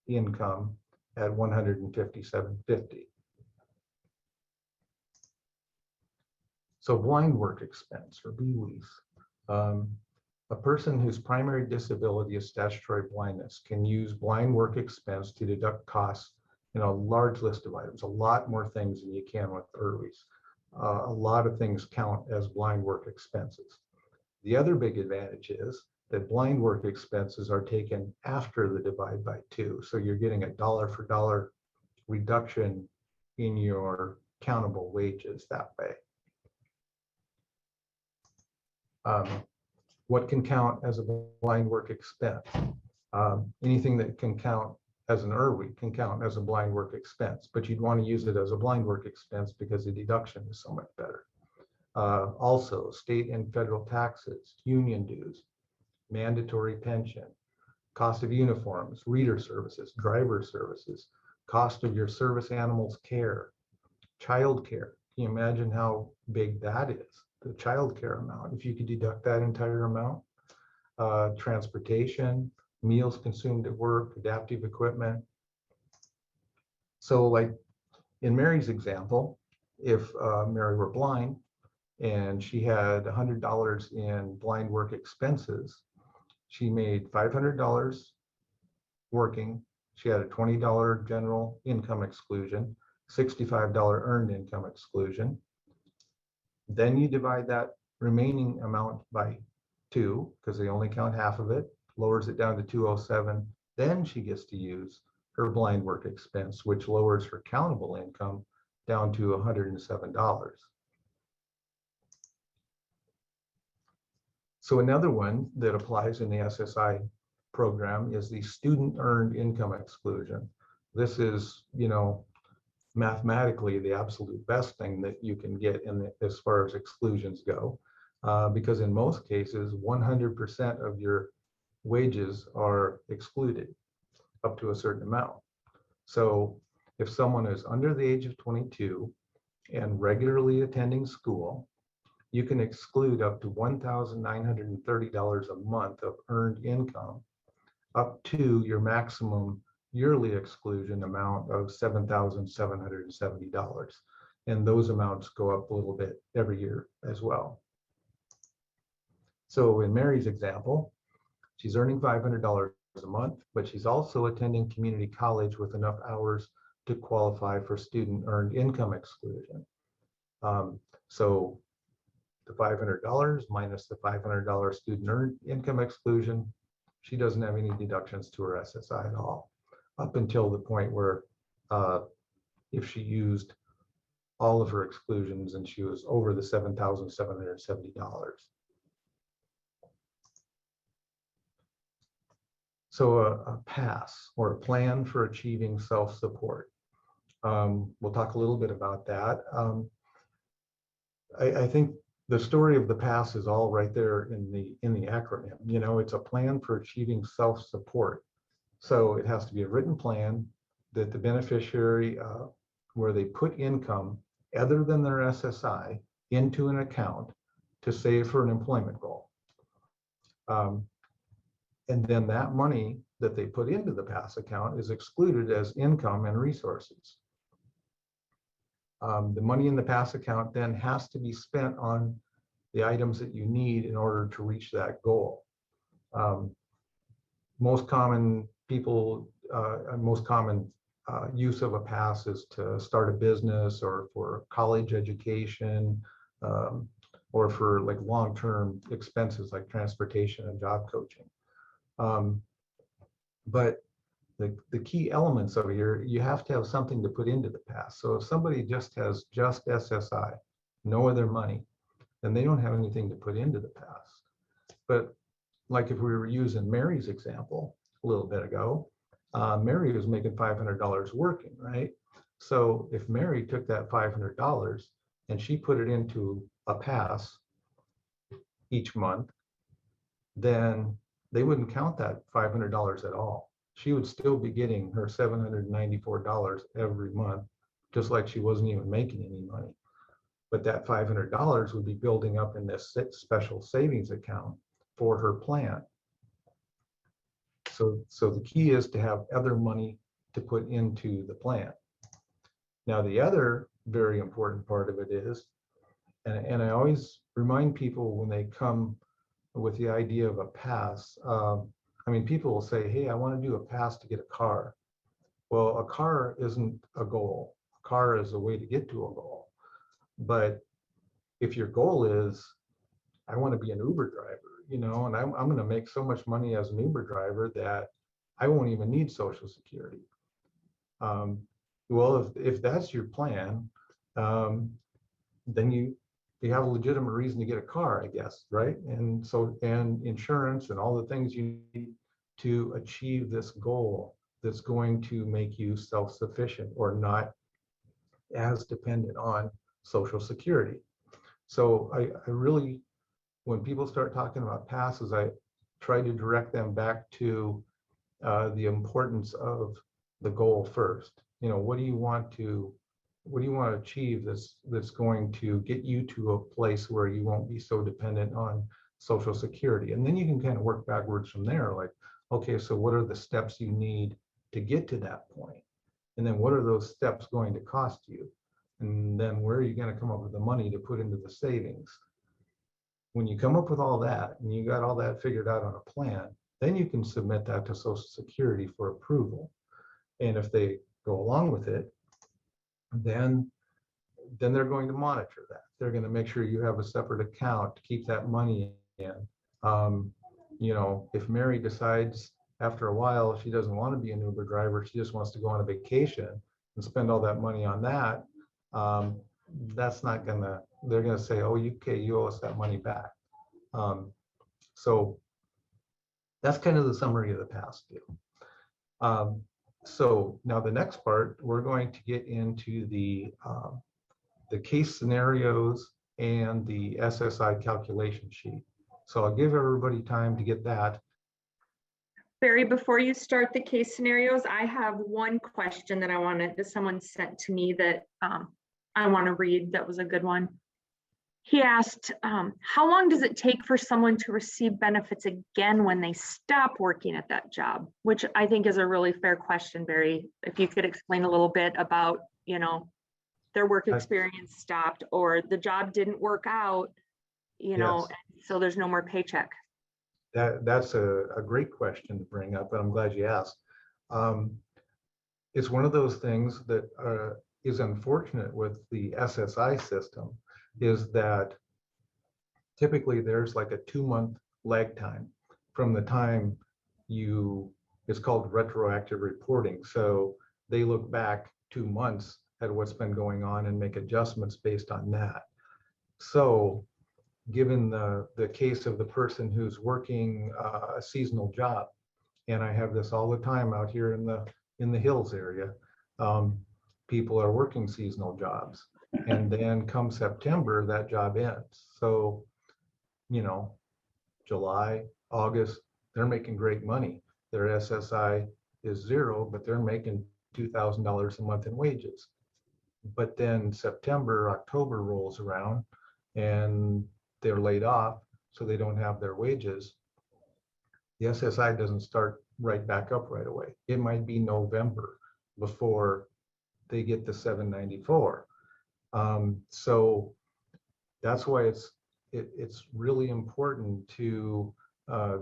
income at $157.50. So blind work expense, or BWES. A person whose primary disability is statutory blindness can use blind work expense to deduct costs in a large list of items, a lot more things than you can with IRWIs. A lot of things count as blind work expenses. The other big advantage is that blind work expenses are taken after the divide by 2. So you're getting a dollar for dollar reduction in your countable wages that way. What can count as a blind work expense? Anything that can count as an IRWI can count as a blind work expense, but you'd want to use it as a blind work expense because the deduction is so much better. Also, state and federal taxes, union dues, mandatory pension, cost of uniforms, reader services, driver services, cost of your service animals' care, child care. Can you imagine how big that is? The child care amount, if you could deduct that entire amount. Transportation, meals consumed at work, adaptive equipment. So like in Mary's example, if Mary were blind and she had $100 in blind work expenses, she made $500 working. She had a $20 general income exclusion, $65 earned income exclusion. Then you divide that remaining amount by 2, because they only count half of it, lowers it down to 207. Then she gets to use her blind work expense, which lowers her countable income down to $107. So another one that applies in the SSI program is the student earned income exclusion. This is, mathematically the absolute best thing that you can get as far as exclusions go, because in most cases, 100% of your wages are excluded up to a certain amount. So if someone is under the age of 22 and regularly attending school, you can exclude up to $1,930 a month of earned income up to your maximum yearly exclusion amount of $7,770. And those amounts go up a little bit every year as well. So in Mary's example, she's earning $500 a month, but she's also attending community college with enough hours to qualify for student earned income exclusion. So the $500 minus the $500 student earned income exclusion, she doesn't have any deductions to her SSI at all, up until the point where if she used all of her exclusions and she was over the $7,770. So a PASS, or a plan for achieving self-support. We'll talk a little bit about that. I think the story of the PASS is all right there in the acronym. It's a plan for achieving self-support. So it has to be a written plan that the beneficiary, where they put income other than their SSI into an account to save for an employment goal. And then that money that they put into the PASS account is excluded as income and resources. The money in the PASS account then has to be spent on the items that you need in order to reach that goal. Most common use of a PASS is to start a business, or for college education, or for like long-term expenses like transportation and job coaching. But the key elements over here, you have to have something to put into the PASS. So if somebody just has just SSI, no other money, then they don't have anything to put into the PASS. But like if we were using Mary's example a little bit ago, Mary was making $500 working, right? So if Mary took that $500 and she put it into a PASS each month, then they wouldn't count that $500 at all. She would still be getting her $794 every month, just like she wasn't even making any money. But that $500 would be building up in this special savings account for her plan. So the key is to have other money to put into the plan. Now, the other very important part of it is, and I always remind people when they come with the idea of a PASS, people will say, hey, I want to do a PASS to get a car. Well, a car isn't a goal. A car is a way to get to a goal. But if your goal is, I want to be an Uber driver, and I'm going to make so much money as an Uber driver that I won't even need Social Security. Well, if that's your plan, then you have a legitimate reason to get a car, I guess, right? And insurance and all the things you need to achieve this goal that's going to make you self-sufficient or not as dependent on Social Security. So I really, when people start talking about passes, I try to direct them back to the importance of the goal first. You know, what do you want to achieve that's going to get you to a place where you won't be so dependent on Social Security? And then you can kind of work backwards from there. Like, okay, so what are the steps you need to get to that point? And then what are those steps going to cost you? And then where are you going to come up with the money to put into the savings? When you come up with all that and you got all that figured out on a plan, then you can submit that to Social Security for approval. And if they go along with it, then they're going to monitor that. They're going to make sure you have a separate account to keep that money in. You know, if Mary decides after a while she doesn't want to be an Uber driver, she just wants to go on a vacation and spend all that money on that, that's not gonna, they're gonna say, oh, you owe us that money back. So that's kind of the summary of the past deal. So now the next part, we're going to get into the case scenarios and the SSI calculation sheet. So I'll give everybody time to get that. Barry, before you start the case scenarios, I have one question that someone sent to me that I want to read. That was a good one. He asked, how long does it take for someone to receive benefits again when they stop working at that job? Which I think is a really fair question, Barry. If you could explain a little bit about, you know, their work experience stopped or the job didn't work out, you know, so there's no more paycheck. That's a great question to bring up, and I'm glad you asked. It's one of those things that is unfortunate with the SSI system, is that typically there's like a 2-month lag time from the time it's called retroactive reporting. So they look back 2 months at what's been going on and make adjustments based on that. So given the case of the person who's working a seasonal job, and I have this all the time out here in the hills area, people are working seasonal jobs, and then come September that job ends. So, you know, July, August, they're making great money. Their SSI is 0, but they're making $2,000 a month in wages. But then September, October rolls around and they're laid off, so they don't have their wages. The SSI doesn't start right back up right away. It might be November before they get the 794. So that's why it's really important to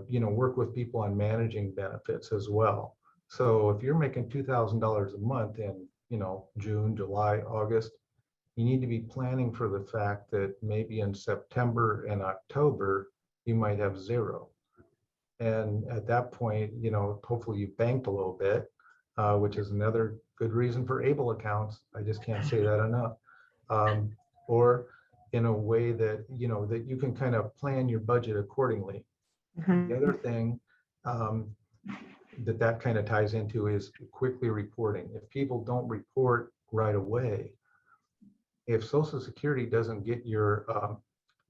you know, work with people on managing benefits as well. So if you're making $2,000 a month in, you know, June, July, August, you need to be planning for the fact that maybe in September and October, you might have 0. And at that point, you know, hopefully you've banked a little bit, which is another good reason for ABLE accounts. I just can't say that enough. Or in a way that, you know, that you can kind of plan your budget accordingly. Mm-hmm. The other thing that kind of ties into is quickly reporting. If people don't report right away, if Social Security doesn't get your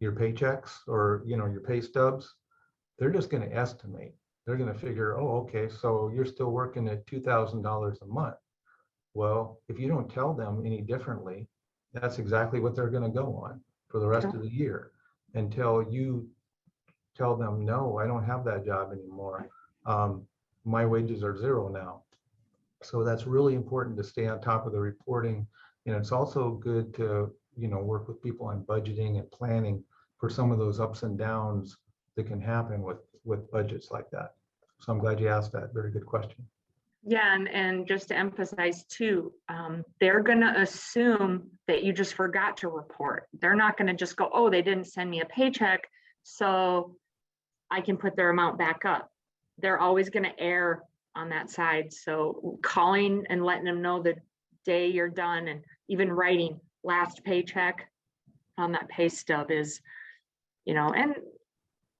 paychecks or, you know, your pay stubs, they're just going to estimate. They're going to figure, oh, okay, so you're still working at $2,000 a month. Well, if you don't tell them any differently, that's exactly what they're going to go on for the rest of the year until you tell them, no, I don't have that job anymore. My wages are 0 now. So that's really important to stay on top of the reporting. And it's also good to, you know, work with people on budgeting and planning for some of those ups and downs that can happen with budgets like that. So I'm glad you asked that. Very good question. Yeah, and just to emphasize too, they're going to assume that you just forgot to report. They're not going to just go, oh, they didn't send me a paycheck, so I can put their amount back up. They're always going to err on that side. So calling and letting them know the day you're done, and even writing last paycheck on that pay stub is, you know, and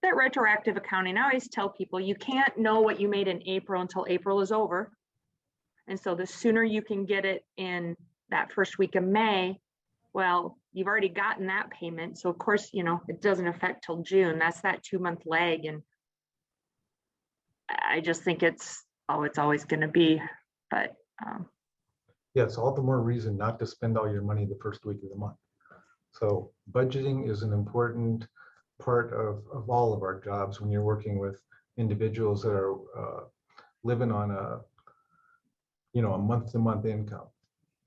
that retroactive accounting, I always tell people you can't know what you made in April until April is over. And so the sooner you can get it in that first week of May, well, you've already gotten that payment. So of course, you know, it doesn't affect till June. That's that 2-month lag. And I just think it's always going to be, but Yeah, it's all the more reason not to spend all your money the first week of the month. So budgeting is an important part of all of our jobs when you're working with individuals that are living on a, you know, a month-to-month income.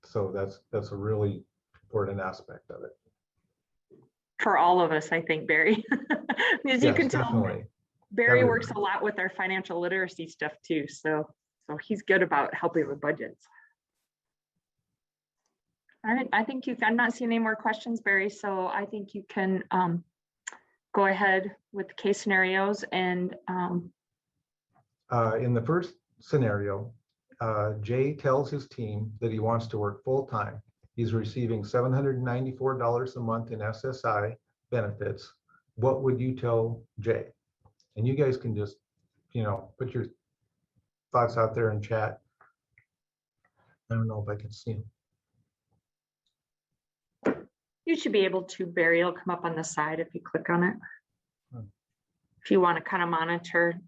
So that's a really important aspect of it. for all of us, I think, Barry, because you Yes, can tell definitely. Barry Everybody. works a lot with our financial literacy stuff too. So he's good about helping with budgets. All right, I think I'm not seeing any more questions, Barry. So I think you can go ahead with the case scenarios. And In the first scenario, Jay tells his team that he wants to work full-time. He's receiving $794 a month in SSI benefits. What would you tell Jay? And you guys can just, you know, put your thoughts out there in chat. I don't know if I can see them. you should be able to, Barry, it'll come up on the side if you click on it. If you want to kind of monitor.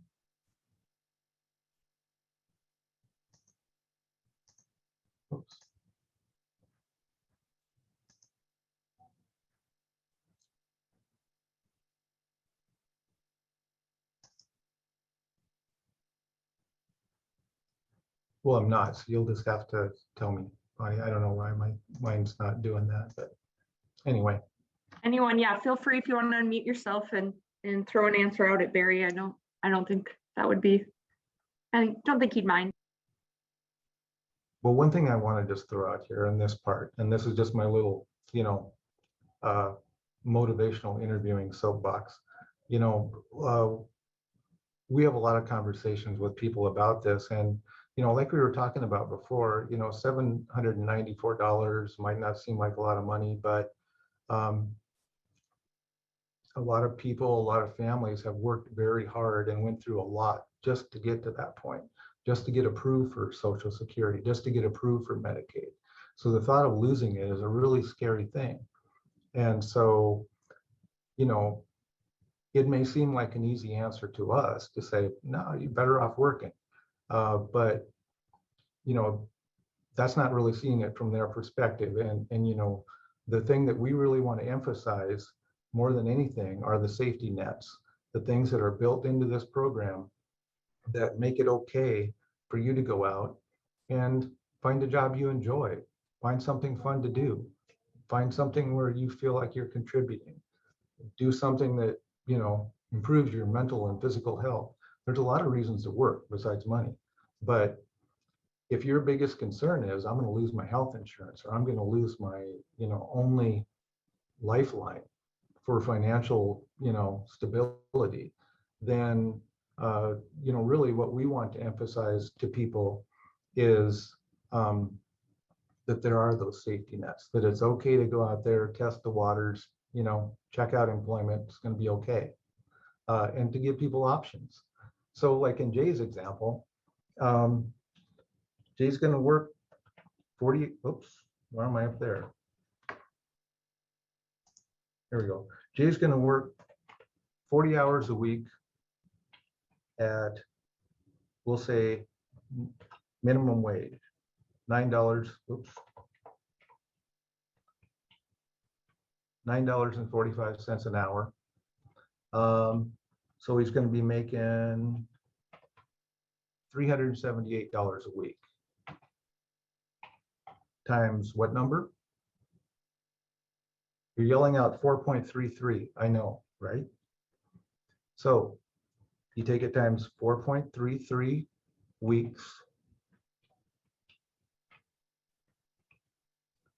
Oops. Well, I'm not, so you'll just have to tell me. I don't know why mine's not doing that, but anyway. Anyone, yeah, feel free if you want to unmute yourself and throw an answer out at Barry. I don't think that would be, I don't think he'd mind. Well, one thing I want to just throw out here in this part, and this is just my little, you know, motivational interviewing soapbox. You know, we have a lot of conversations with people about this, and you know, like we were talking about before, you know, $794 might not seem like a lot of money, but a lot of people, a lot of families have worked very hard and went through a lot just to get to that point, just to get approved for Social Security, just to get approved for Medicaid. So the thought of losing it is a really scary thing. And so, you know, it may seem like an easy answer to us to say, no, you're better off working. But, you know, that's not really seeing it from their perspective. And, you know, the thing that we really want to emphasize more than anything are the safety nets, the things that are built into this program that make it okay for you to go out and find a job you enjoy, find something fun to do, find something where you feel like you're contributing, do something that, you know, improves your mental and physical health. There's a lot of reasons to work besides money. But if your biggest concern is I'm going to lose my health insurance, or I'm going to lose my, you know, only lifeline for financial, you know, stability, then, you know, really what we want to emphasize to people is that there are those safety nets, that it's okay to go out there, test the waters, you know, check out employment, it's going to be okay. And to give people options. So like in Jay's example, Jay's going to work 40, oops, why am I up there? There we go. Jay's going to work 40 hours a week at, we'll say, minimum wage, $9, oops, $9.45 an hour. So he's going to be making $378 a week. Times what number? You're yelling out 4.33. I know, right? So you take it times 4.33 weeks.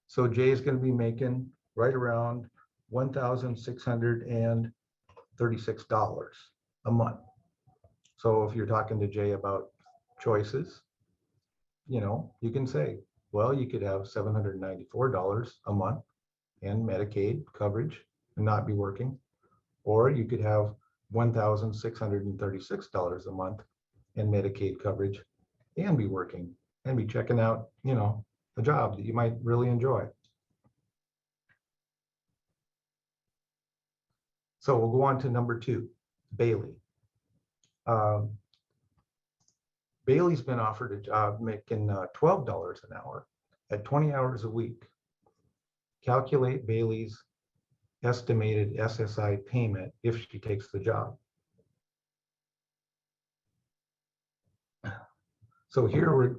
So Jay is going to be making right around $1,636 a month. So if you're talking to Jay about choices, you know, you can say, well, you could have $794 a month in Medicaid coverage and not be working, or you could have $1,636 a month in Medicaid coverage and be working and be checking out, you know, a job that you might really enjoy. So we'll go on to number 2, Bailey. Bailey's been offered a job making $12 an hour at 20 hours a week. Calculate Bailey's estimated SSI payment if she takes the job. So here we're,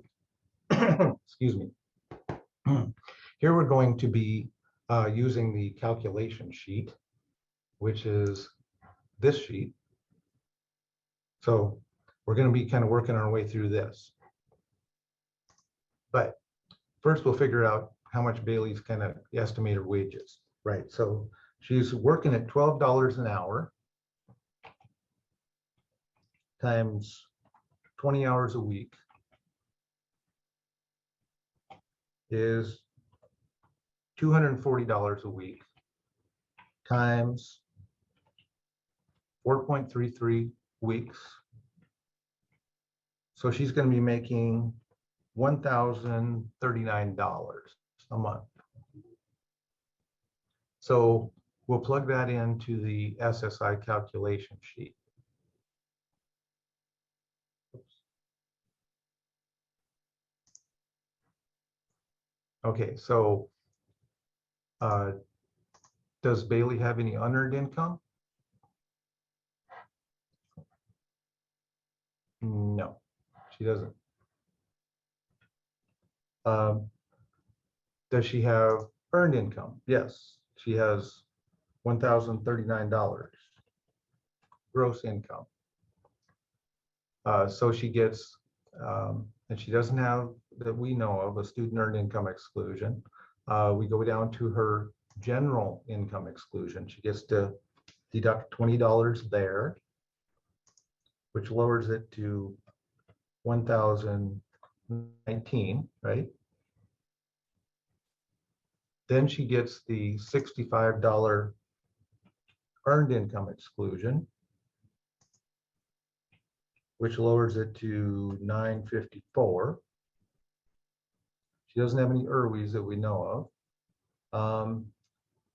excuse me, here we're going to be using the calculation sheet, which is this sheet. So we're going to be kind of working our way through this. But first we'll figure out how much Bailey's kind of estimated wages, right? So she's working at $12 an hour times 20 hours a week is $240 a week times 4.33 weeks. So she's going to be making $1,039 a month. So we'll plug that into the SSI calculation sheet. Okay, so does Bailey have any unearned income? No, she doesn't. Does she have earned income? Yes, she has $1,039 gross income. So she gets, and she doesn't have, that we know of, a student earned income exclusion. We go down to her general income exclusion. She gets to deduct $20 there, which lowers it to $1,019, right? Then she gets the $65 earned income exclusion, which lowers it to $954. She doesn't have any IRWIs that we know of.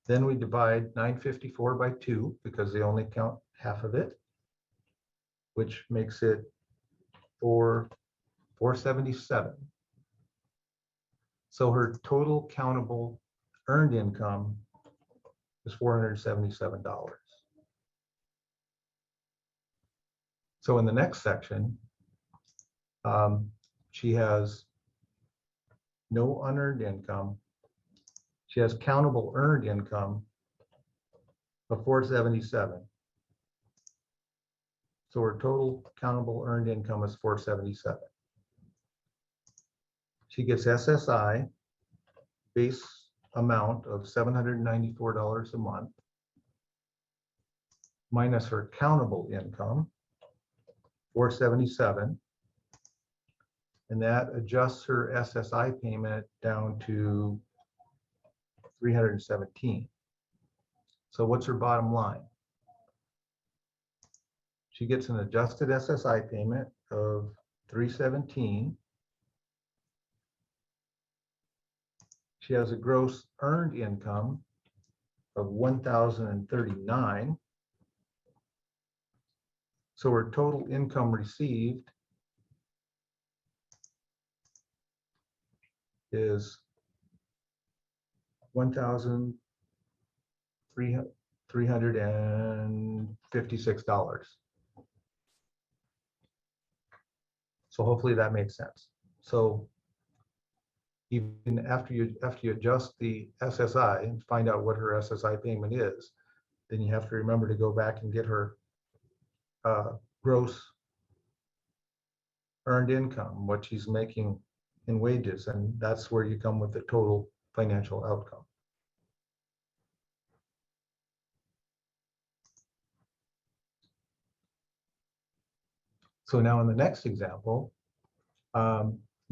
Then we divide $954 by 2 because they only count half of it, which makes it $477. So her total countable earned income is $477. So in the next section, she has no unearned income. She has countable earned income of $477. So her total countable earned income is $477. She gets SSI base amount of $794 a month minus her countable income, $477, and that adjusts her SSI payment down to $317. So what's her bottom line? She gets an adjusted SSI payment of $317. She has a gross earned income of $1,039. So her total income received is $1,356. So hopefully that makes sense. So even after you adjust the SSI and find out what her SSI payment is, then you have to remember to go back and get her gross earned income, what she's making in wages, and that's where you come with the total financial outcome. So now in the next example,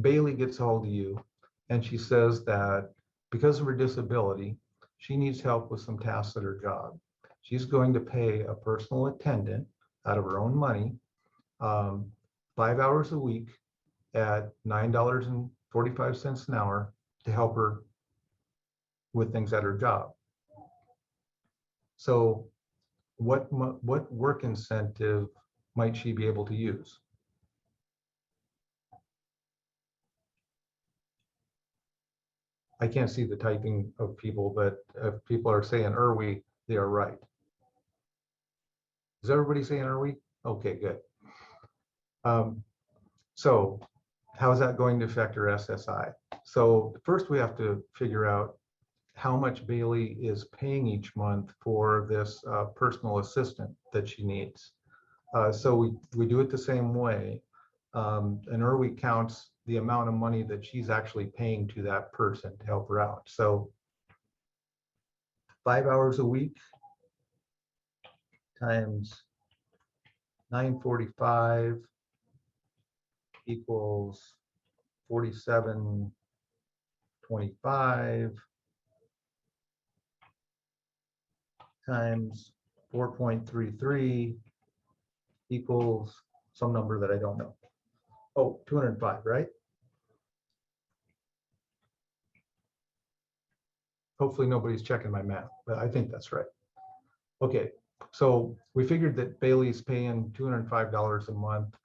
Bailey gets a hold of you and she says that because of her disability, she needs help with some tasks at her job. She's going to pay a personal attendant out of her own money, 5 hours a week at $9.45 an hour to help her with things at her job. So what work incentive might she be able to use? I can't see the typing of people, but if people are saying IRWI, they are right. Is everybody saying IRWI? Okay, good. So how is that going to affect her SSI? So first we have to figure out how much Bailey is paying each month for this personal assistant that she needs. So we do it the same way. And IRWI counts the amount of money that she's actually paying to that person to help her out. So 5 hours a week times 945 equals 47.25 times 4.33 equals some number that I don't know. Oh, 205, right? Hopefully nobody's checking my math, but I think that's right. Okay, so we figured that Bailey's paying $205 a month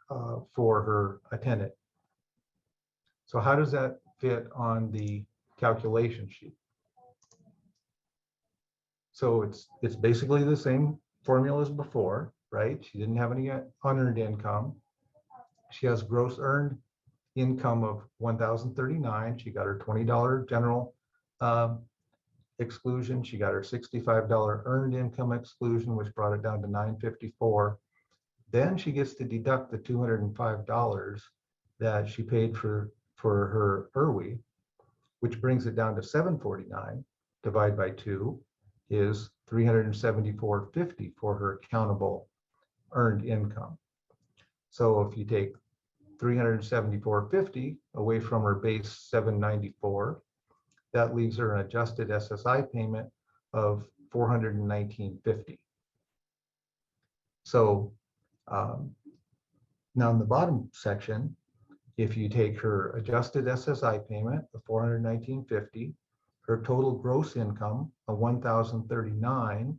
for her attendant. So how does that fit on the calculation sheet? So it's basically the same formula as before, right? She didn't have any unearned income. She has gross earned income of $1,039. She got her $20 general exclusion. She got her $65 earned income exclusion, which brought it down to $954. Then she gets to deduct the $205 that she paid for her IRWI, which brings it down to $749. Divide by 2 is $374.50 for her countable earned income. So if you take $374.50 away from her base $794, that leaves her an adjusted SSI payment of $419.50. So now in the bottom section, if you take her adjusted SSI payment of $419.50, her total gross income of $1,039,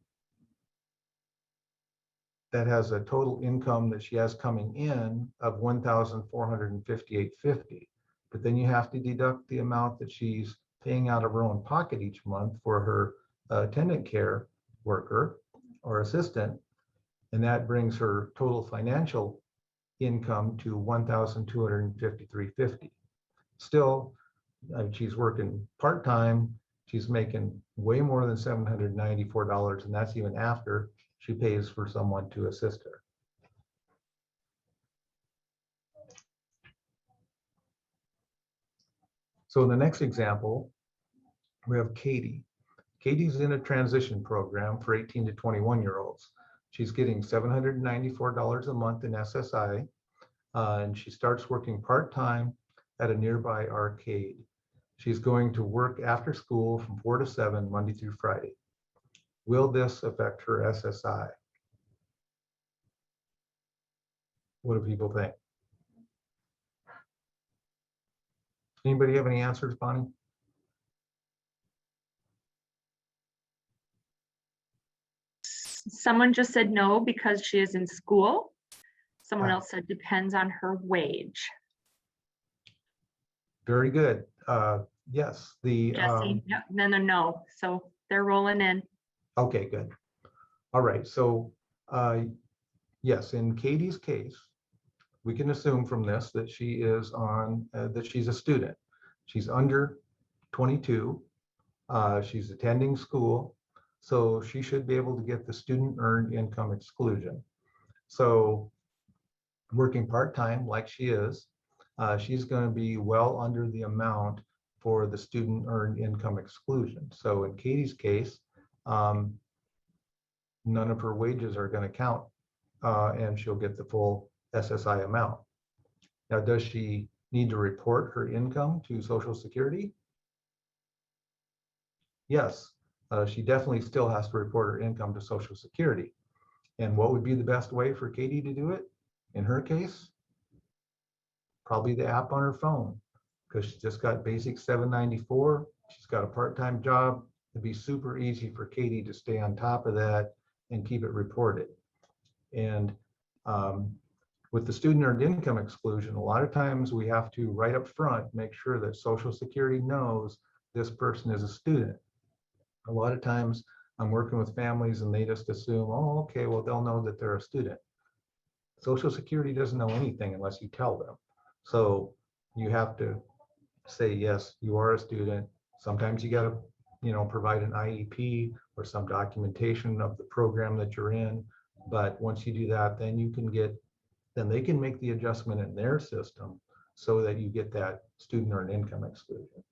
that has a total income that she has coming in of $1,458.50. But then you have to deduct the amount that she's paying out of her own pocket each month for her attendant care worker or assistant, and that brings her total financial income to $1,253.50. Still, she's working part-time. She's making way more than $794, and that's even after she pays for someone to assist her. So in the next example, we have Katie. Katie's in a transition program for 18 to 21-year-olds. She's getting $794 a month in SSI, and she starts working part-time at a nearby arcade. She's going to work after school from 4 to 7, Monday through Friday. Will this affect her SSI? What do people think? Anybody have any answers, Bonnie? Someone just said no because she is in school. Someone else said depends on her wage. Very good. Yes, the Jesse, no. So they're rolling in. okay, good. All right, so yes, in Katie's case, we can assume from this that she is on that she's a student. She's under 22. She's attending school, so she should be able to get the student earned income exclusion. So working part-time like she is, she's going to be well under the amount for the student earned income exclusion. So in Katie's case, none of her wages are going to count, and she'll get the full SSI amount. Now, does she need to report her income to Social Security? Yes, she definitely still has to report her income to Social Security. And what would be the best way for Katie to do it? In her case, probably the app on her phone, because she just got basic 794. She's got a part-time job. It'd be super easy for Katie to stay on top of that and keep it reported. And with the student earned income exclusion, a lot of times we have to right up front make sure that Social Security knows this person is a student. A lot of times I'm working with families and they just assume, oh, okay, well, they'll know that they're a student. Social Security doesn't know anything unless you tell them. So you have to say, yes, you are a student. Sometimes you got to, provide an IEP or some documentation of the program that you're in. But once you do that, then they can make the adjustment in their system so that you get that student earned income exclusion.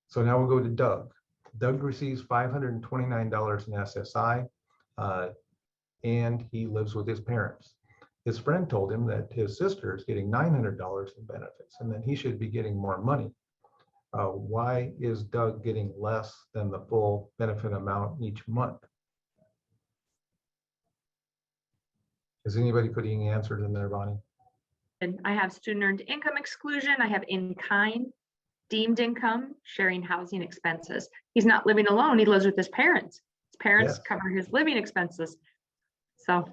So now we'll go to Doug. Doug receives $529 in SSI, and he lives with his parents. His friend told him that his sister is getting $900 in benefits and that he should be getting more money. Why is Doug getting less than the full benefit amount each month? Is anybody putting answers in there, Bonnie? And I have student earned income exclusion. I have in-kind, deemed income, sharing housing expenses. He's not living alone. He lives with his parents. His parents cover his living expenses. So.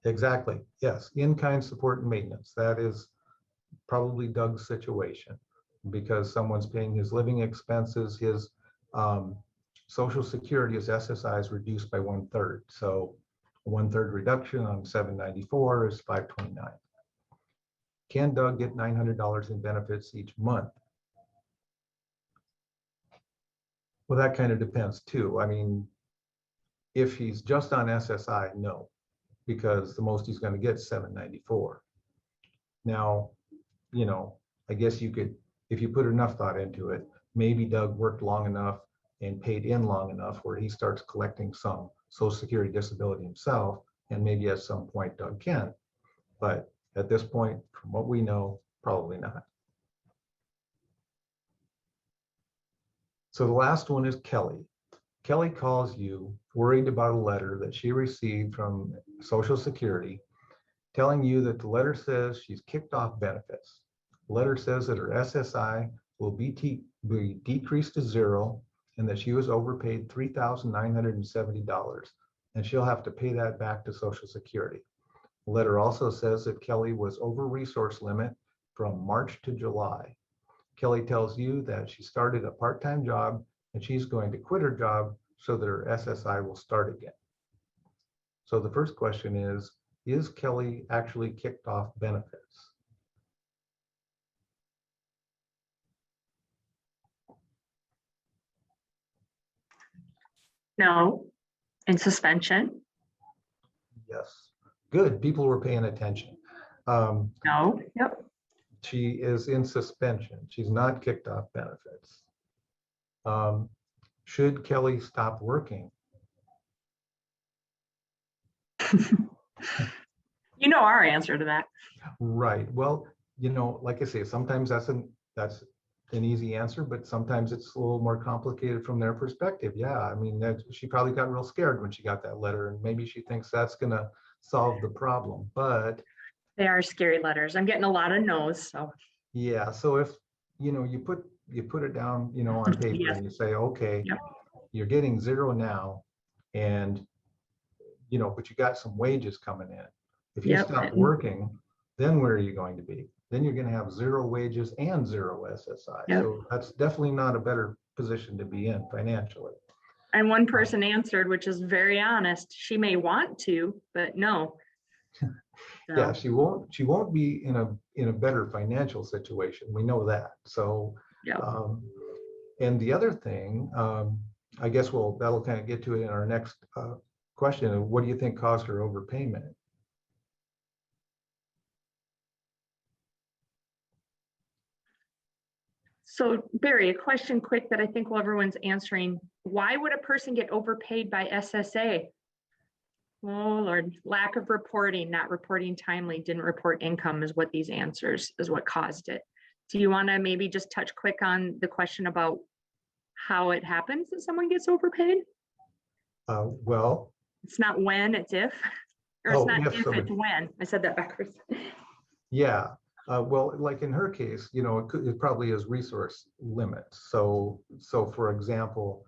Exactly. Yes. In-kind support and maintenance. That is probably Doug's situation, because someone's paying his living expenses. His Social Security, his SSI is reduced by 1/3. So 1/3 reduction on 794 is 529. Can Doug get $900 in benefits each month? Well, that kind of depends too. I mean, if he's just on SSI, no, because the most he's going to get is 794. Now, I guess you could, if you put enough thought into it, maybe Doug worked long enough and paid in long enough where he starts collecting some Social Security disability himself, and maybe at some point Doug can. But at this point, from what we know, probably not. So the last one is Kelly. Kelly calls you worried about a letter that she received from Social Security telling you that the letter says she's kicked off benefits. The letter says that her SSI will be decreased to 0 and that she was overpaid $3,970 and she'll have to pay that back to Social Security. The letter also says that Kelly was over resource limit from March to July. Kelly tells you that she started a part-time job and she's going to quit her job so that her SSI will start again. So the first question is Kelly actually kicked off benefits? No. In suspension? Yes. Good. People were paying attention. No. Yep. She is in suspension. She's not kicked off benefits. Should Kelly stop working? You know our answer to that. Right. Well, like I say, sometimes that's an easy answer, but sometimes it's a little more complicated from their perspective. Yeah, I mean, she probably got real scared when she got that letter, and maybe she thinks that's going to solve the problem. But they are scary letters. I'm getting a lot of no's. So yeah, so if you put it down, on paper, yes. and you say, okay, yep. You're getting 0 now, and but you got some wages coming in. If you stop working, then where are you going to be? Then you're going to have 0 wages and 0 SSI. Yep. So that's definitely not a better position to be in financially. And one person answered, which is very honest, she may want to, but no. So. Yeah, she won't be in a better financial situation. We know that. So yep. And the other thing, I guess that'll kind of get to it in our next question of what do you think caused her overpayment? So Barry, a question quick that I think while everyone's answering, why would a person get overpaid by SSA? Oh Lord, lack of reporting, not reporting timely, didn't report income is what these answers is what caused it. Do you want to maybe just touch quick on the question about how it happens that someone gets overpaid? Well, It's not when, it's if, or it's Oh, not if if, somebody- it's when. I said that backwards. yeah. Well, like in her case, it probably is resource limits. So for example,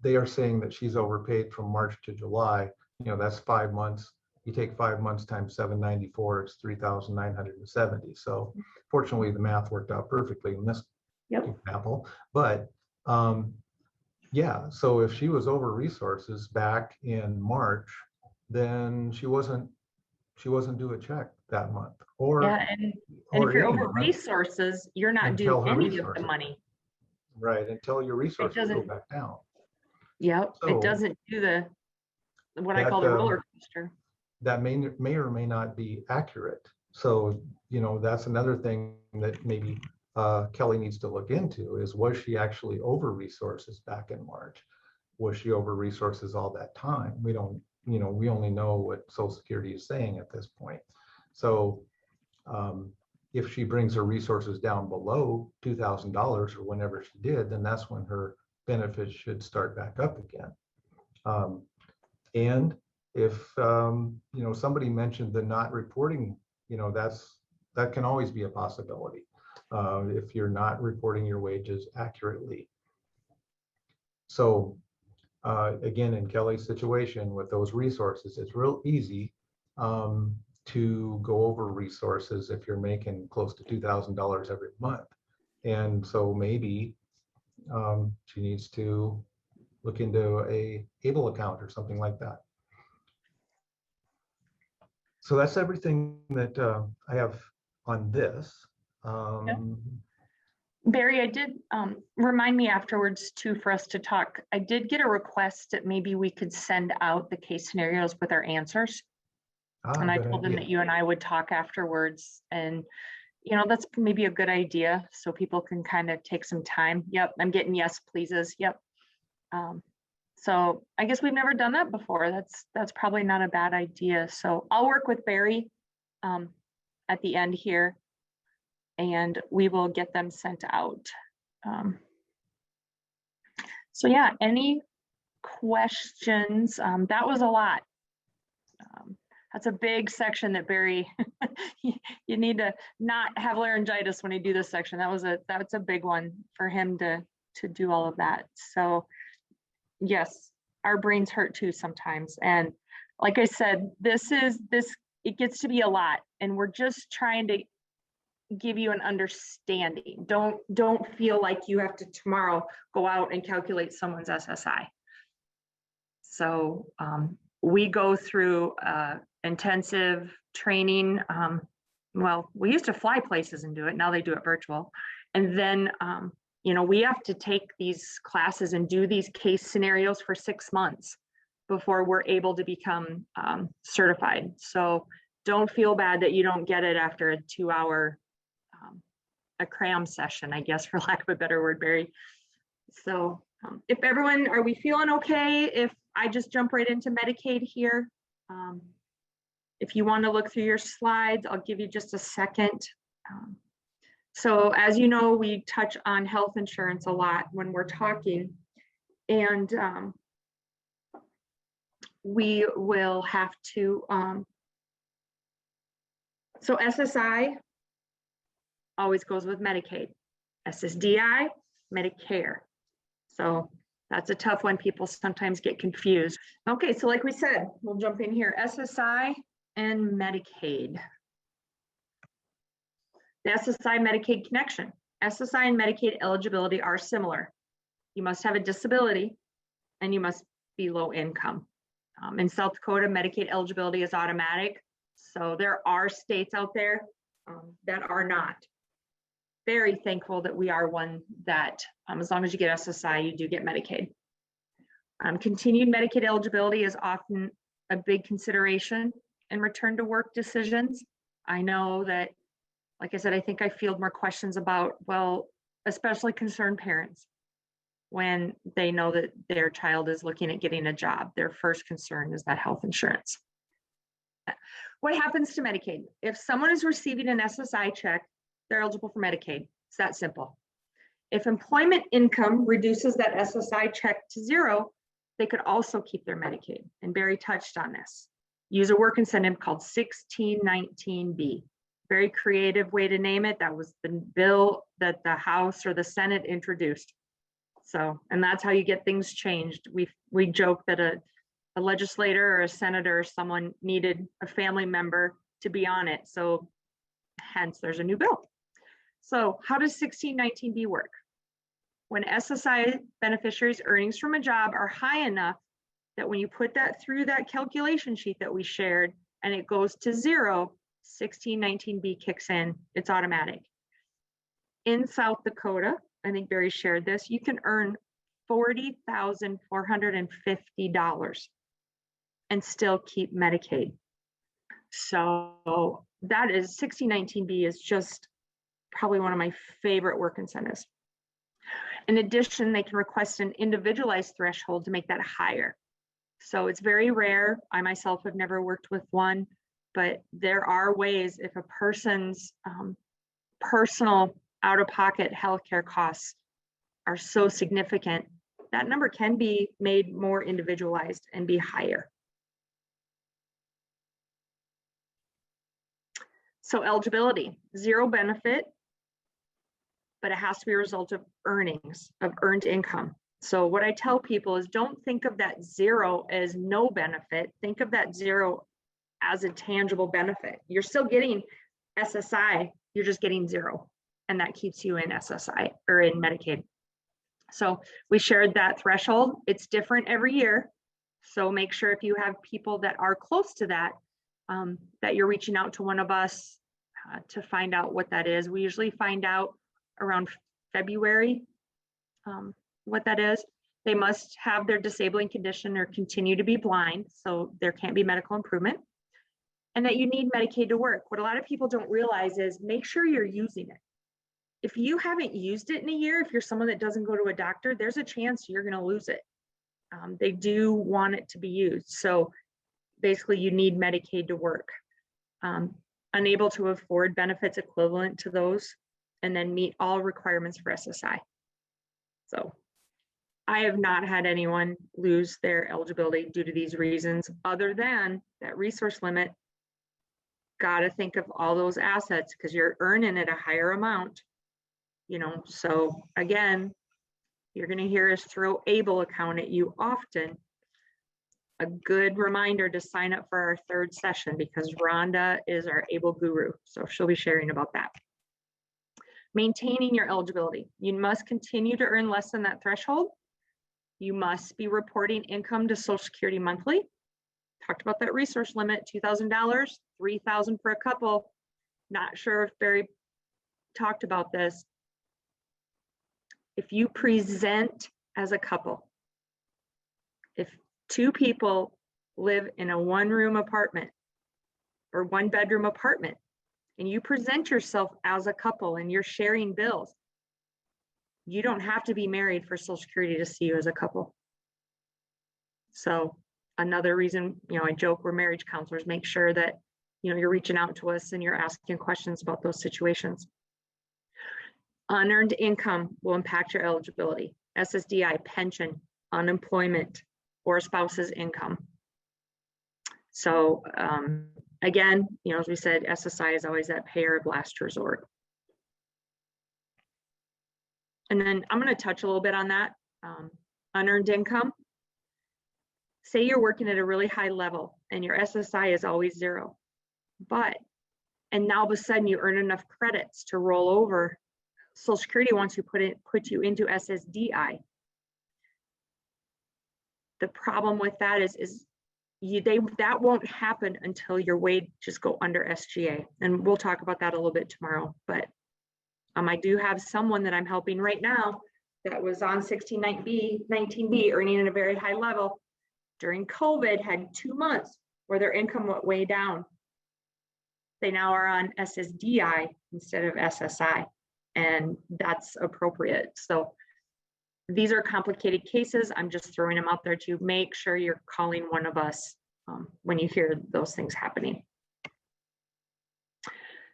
they are saying that she's overpaid from March to July. That's 5 months. You take 5 months times 794, it's 3,970. So fortunately, the math worked out perfectly in this example. But yeah, so if she was over resources back in March, then she wasn't due a check that month. Or And or if you're any over month resources, you're not until due her any of the resources. money. Right, until your resources go doesn't- back down. Yep, So it doesn't do what I that, call the roller coaster. That may or may not be accurate. So, that's another thing that maybe Kelly needs to look into is, was she actually over resources back in March? Was she over resources all that time? We don't, we only know what Social Security is saying at this point. So if she brings her resources down below $2,000 or whenever she did, then that's when her benefits should start back up again. And if somebody mentioned the not reporting, that can always be a possibility if you're not reporting your wages accurately. So again, in Kelly's situation with those resources, it's real easy to go over resources if you're making close to $2,000 every month. And so maybe she needs to look into a ABLE account or something like that. So that's everything that I have on this. Barry, I did remind me afterwards too for us to talk. I did get a request that maybe we could send out the case scenarios with our answers. And I told them that you and I would talk afterwards. And, that's maybe a good idea so people can kind of take some time. Yep, I'm getting yes, pleases. Yep. So I guess we've never done that before. That's probably not a bad idea. So I'll work with Barry at the end here, and we will get them sent out. So yeah, any questions? That was a lot. That's a big section that Barry, you need to not have laryngitis when you do this section. That's a big one for him to do all of that. So yes, our brains hurt too sometimes. And like I said, it gets to be a lot, and we're just trying to give you an understanding. Don't feel like you have to tomorrow go out and calculate someone's SSI. So we go through intensive training. Well, we used to fly places and do it. Now they do it virtual. And then, we have to take these classes and do these case scenarios for 6 months before we're able to become certified. So don't feel bad that you don't get it after a 2-hour a cram session, I guess, for lack of a better word, Barry. So if everyone, are we feeling okay if I just jump right into Medicaid here? If you want to look through your slides, I'll give you just a second. So as you know, we touch on health insurance a lot when we're talking, and we will have to, so SSI always goes with Medicaid, Ssdi, Medicare. So that's a tough one. People sometimes get confused. Okay, so like we said, we'll jump in here, SSI and Medicaid. The SSI Medicaid connection. SSI and Medicaid eligibility are similar. You must have a disability and you must be low income. In South Dakota, Medicaid eligibility is automatic. So there are states out there that are not. Very thankful that we are one that, as long as you get SSI, you do get Medicaid. Continued Medicaid eligibility is often a big consideration in return to work decisions. I know that, like I said, I think I field more questions about, well, especially concerned parents, when they know that their child is looking at getting a job. Their first concern is that health insurance. What happens to Medicaid? If someone is receiving an SSI check, they're eligible for Medicaid. It's that simple. If employment income reduces that SSI check to 0, they could also keep their Medicaid. And Barry touched on this. Use a work incentive called 1619B. Very creative way to name it. That was the bill that the House or the Senate introduced. So, and that's how you get things changed. We joke that a legislator or a senator or someone needed a family member to be on it. So hence there's a new bill. So how does 1619B work? When SSI beneficiaries' earnings from a job are high enough that when you put that through that calculation sheet that we shared and it goes to zero, 1619B kicks in, it's automatic. In South Dakota, I think Barry shared this, you can earn $40,450 and still keep Medicaid. So that is 1619B is just probably one of my favorite work incentives. In addition, they can request an individualized threshold to make that higher. So it's very rare. I myself have never worked with one, but there are ways if a person's personal out-of-pocket healthcare costs are so significant, that number can be made more individualized and be higher. So eligibility, zero benefit, but it has to be a result of earnings, of earned income. So what I tell people is don't think of that zero as no benefit. Think of that zero as a tangible benefit. You're still getting SSI, you're just getting zero. And that keeps you in SSI or in Medicaid. So we shared that threshold. It's different every year. So make sure if you have people that are close to that, that you're reaching out to one of us to find out what that is. We usually find out around February what that is. They must have their disabling condition or continue to be blind, so there can't be medical improvement, and that you need Medicaid to work. What a lot of people don't realize is make sure you're using it. If you haven't used it in a year, if you're someone that doesn't go to a doctor, there's a chance you're going to lose it. They do want it to be used. So basically you need Medicaid to work. Unable to afford benefits equivalent to those, and then meet all requirements for SSI. So I have not had anyone lose their eligibility due to these reasons, other than that resource limit. Got to think of all those assets because you're earning at a higher amount, you know. So again, you're going to hear us throw ABLE account at you often. A good reminder to sign up for our third session because Rhonda is our ABLE guru. So she'll be sharing about that. Maintaining your eligibility. You must continue to earn less than that threshold. You must be reporting income to Social Security monthly. Talked about that resource limit, $2,000, $3,000 for a couple. Not sure if Barry talked about this. If you present as a couple, if two people live in a one-room apartment or one-bedroom apartment, and you present yourself as a couple and you're sharing bills, you don't have to be married for Social Security to see you as a couple. So another reason, you know, I joke we're marriage counselors, make sure that, you know, you're reaching out to us and you're asking questions about those situations. Unearned income will impact your eligibility. SSDI, pension, unemployment, or a spouse's income. So again, you know, as we said, SSI is always that payer of last resort. And then I'm going to touch a little bit on that. Unearned income. Say you're working at a really high level and your SSI is always zero, and now all of a sudden you earn enough credits to roll over. Social Security wants to put you into SSDI. The problem with that is that won't happen until your wages go under SGA, and we'll talk about that a little bit tomorrow. But I do have someone that I'm helping right now that was on 1619B earning at a very high level during COVID, had 2 months where their income went way down. They now are on SSDI instead of SSI, and that's appropriate. So these are complicated cases. I'm just throwing them out there to make sure you're calling one of us when you hear those things happening.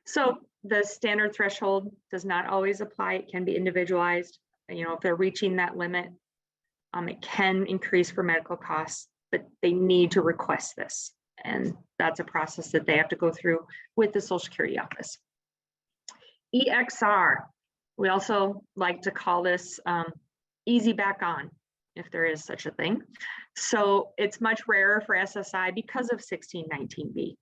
So the standard threshold does not always apply. It can be individualized. You know, if they're reaching that limit, It can increase for medical costs, but they need to request this. And that's a process that they have to go through with the Social Security office. EXR, we also like to call this easy back on, if there is such a thing. So it's much rarer for SSI because of 1619B.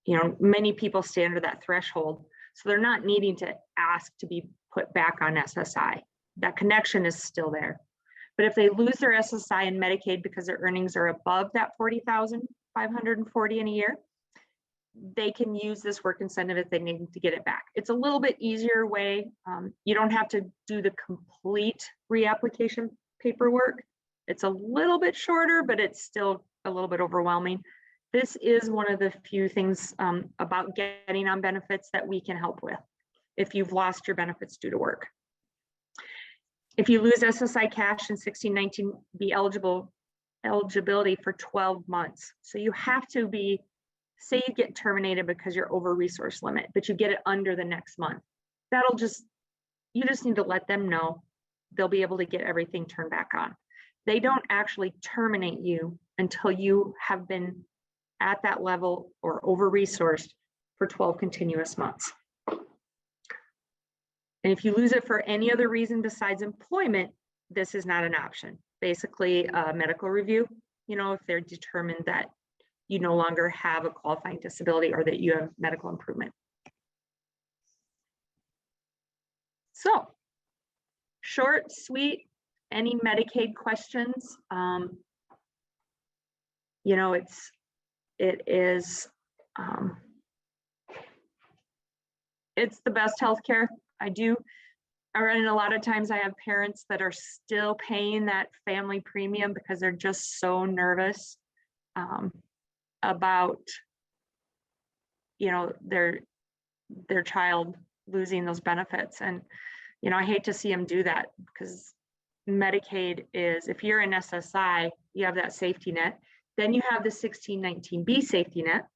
You know, many people stay under that threshold, so they're not needing to ask to be put back on SSI. That connection is still there. But if they lose their SSI and Medicaid because their earnings are above that $40,540 in a year, they can use this work incentive if they need to get it back. It's a little bit easier way. You don't have to do the complete reapplication paperwork. It's a little bit shorter, but it's still a little bit overwhelming. This is one of the few things about getting on benefits that we can help with if you've lost your benefits due to work. If you lose SSI cash in 1619, be eligibility for 12 months. So you have to be, say you get terminated because you're over resource limit, but you get it under the next month. That'll just, you just need to let them know. They'll be able to get everything turned back on. They don't actually terminate you until you have been at that level or over-resourced for 12 continuous months. And if you lose it for any other reason besides employment, this is not an option. Basically, a medical review, you know, if they're determined that you no longer have a qualifying disability or that you have medical improvement. So, short, sweet, any Medicaid questions? You know, it is it's the best healthcare. And a lot of times I have parents that are still paying that family premium because they're just so nervous about, you know, their child losing those benefits. And, you know, I hate to see them do that, because Medicaid is, if you're in SSI, you have that safety net. Then you have the 1619B safety net.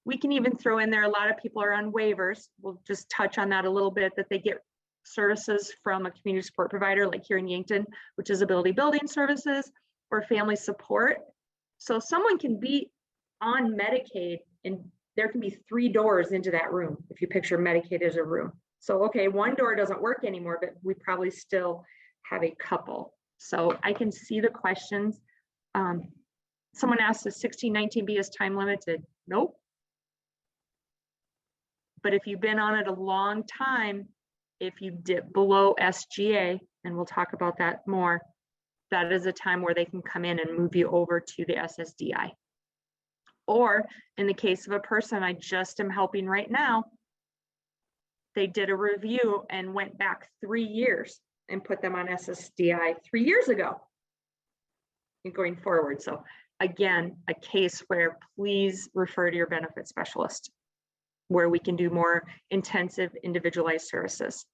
We can even throw in there, a lot of people are on waivers. We'll just touch on that a little bit, that they get services from a community support provider, like here in Yankton, which is Ability Building Services, or family support. So someone can be on Medicaid and there can be 3 doors into that room, if you picture Medicaid as a room. So, okay, one door doesn't work anymore, but we probably still have a couple. So I can see the questions. Someone asked, if 1619B is time limited? Nope. But if you've been on it a long time, if you dip below SGA, and we'll talk about that more, that is a time where they can come in and move you over to the Ssdi. Or in the case of a person I just am helping right now, they did a review and went back 3 years and put them on Ssdi 3 years ago and going forward. So again, a case where please refer to your benefit specialist, where we can do more intensive individualized services.